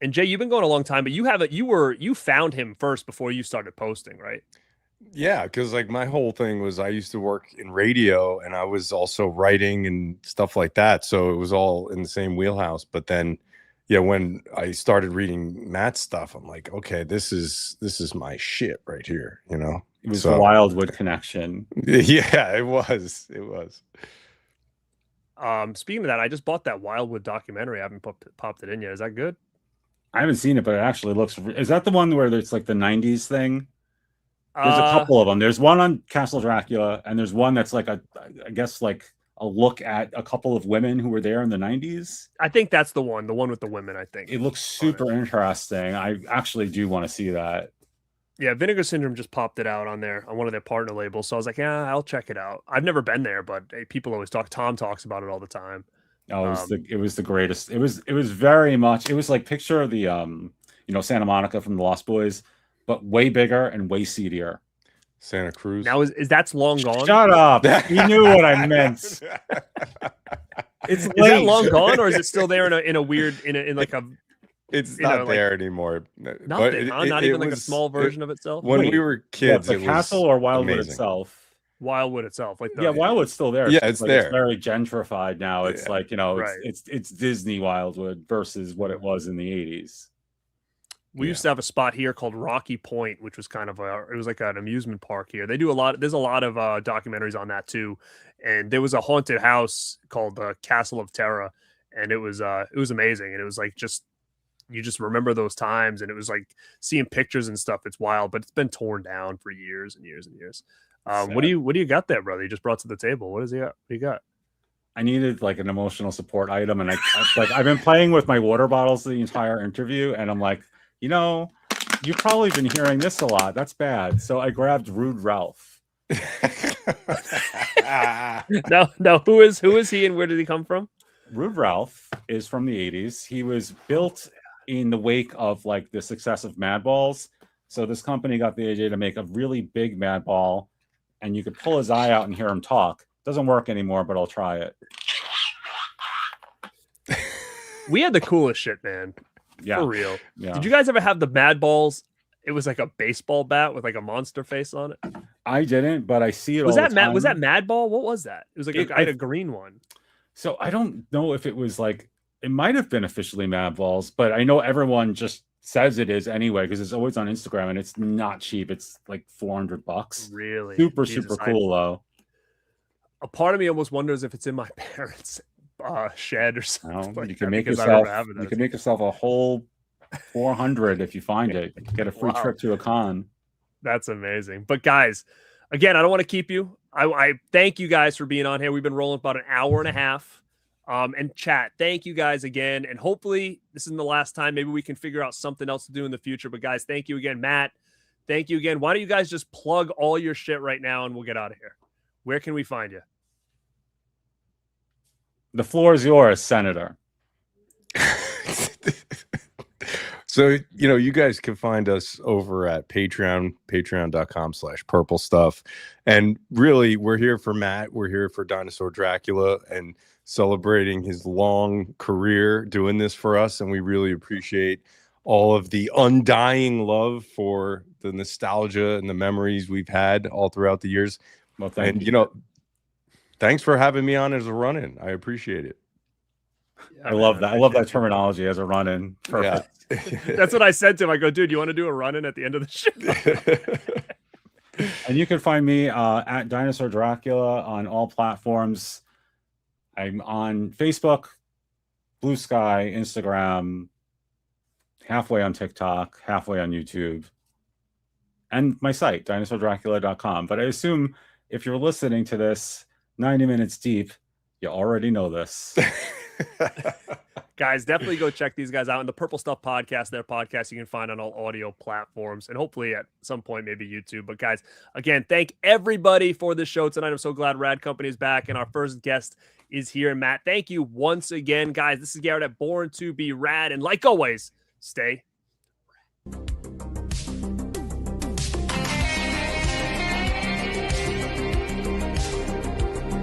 And Jay, you've been going a long time, but you found him first before you started posting, right? Yeah, because like my whole thing was I used to work in radio and I was also writing and stuff like that. So it was all in the same wheelhouse. But then, yeah, when I started reading Matt's stuff, I'm like, okay, this is my shit right here, you know? It was So- the Wildwood connection. Yeah, it was. It was. Speaking of that, I just bought that Wildwood documentary. I haven't popped it in yet. Is that good? I haven't seen it, but it actually looks. Is that the one where it's like the '90s thing? There's a couple of them. There's one on Castle Dracula, and there's one that's like I guess like a look at a couple of women who were there in the '90s. I think that's the one with the women. I think It looks super interesting. I actually do want to see that. Yeah, Vinegar Syndrome just popped it out on one of their partner labels. So I was like, yeah, I'll check it out. I've never been there, but people always talk. Tom talks about it all the time. Oh, it was the greatest. It was very much. It was like picture of the Santa Monica from the Lost Boys, but way bigger and way seedier. Santa Cruz. Now is that's long gone? Shut up! You knew what I meant. It's late. Is that long gone, or is it still there in a weird in like a? It's not there anymore. Nothing, huh? Not even like a small version of itself. When we were kids, the castle or Wildwood amazing. itself. Wildwood itself, like Wildwood's still there. Yeah, it's like, there. It's very gentrified now. It's like right. it's Disney Wildwood versus what it was in the '80s. We used to have a spot here called Rocky Point, which was kind of it was like an amusement park here. They do a lot. There's a lot of documentaries on that too. And there was a haunted house called the Castle of Terror, and it was amazing. And it was like you just remember those times, and it was like seeing pictures and stuff. It's wild, but it's been torn down for years and years and years. What do you got there, brother? You just brought to the table. What is he got? What do you got? I needed like an emotional support item, and I've been playing with my water bottles the entire interview, and I'm like, you've probably been hearing this a lot. That's bad. So I grabbed Rude Ralph. No. Who is he, and where did he come from? Rude Ralph is from the '80s. He was built in the wake of like the success of Madballs. So this company got the idea to make a really big Madball, and you could pull his eye out and hear him talk. Doesn't work anymore, but I'll try it. We had the coolest shit, man. Yeah, for real. Yeah. Did you guys ever have the Madballs? It was like a baseball bat with like a monster face on it. I didn't, but I see it. Was all that the time. Was that Madball? What was that? It was like I had a green one. So I don't know if it was like it might have been officially Madballs, but I know everyone just says it is anyway because it's always on Instagram and it's not cheap. It's like $400. Really? Super Jesus, super cool though. A part of me almost wonders if it's in my parents' shed or something. You can make yourself. You can make yourself a whole 400 if you find it. Get a free trip to a con. That's amazing. But guys, again, I don't want to keep you. I thank you guys for being on here. We've been rolling about an hour and a half. And chat, thank you guys again. And hopefully this isn't the last time. Maybe we can figure out something else to do in the future. But guys, thank you again. Matt, thank you again. Why don't you guys just plug all your shit right now and we'll get out of here. Where can we find you? The floor is yours, Senator. So, you guys can find us over at Patreon, patreon.com/purple stuff. And really, we're here for Matt. We're here for Dinosaur Dracula and celebrating his long career doing this for us. And we really appreciate all of the undying love for the nostalgia and the memories we've had all throughout the years. Well, thank you. Thanks for having me on as a run-in. I appreciate it. I love that. I love that terminology as a run-in. Perfect. Yeah. That's what I said to him. I go, dude, you want to do a run-in at the end of the show? And you can find me at Dinosaur Dracula on all platforms. I'm on Facebook, Blue Sky, Instagram, halfway on TikTok, halfway on YouTube, and my site, dinosaurdracula.com. But I assume if you're listening to this 90 minutes deep, you already know this. Guys, definitely go check these guys out. And the Purple Stuff Podcast, their podcast you can find on all audio platforms and hopefully at some point maybe YouTube. But guys, again, thank everybody for the show tonight. I'm so glad Rad Company is back and our first guest is here. Matt, thank you once again. Guys, this is Garrett at Born to Be Rad. And like always, stay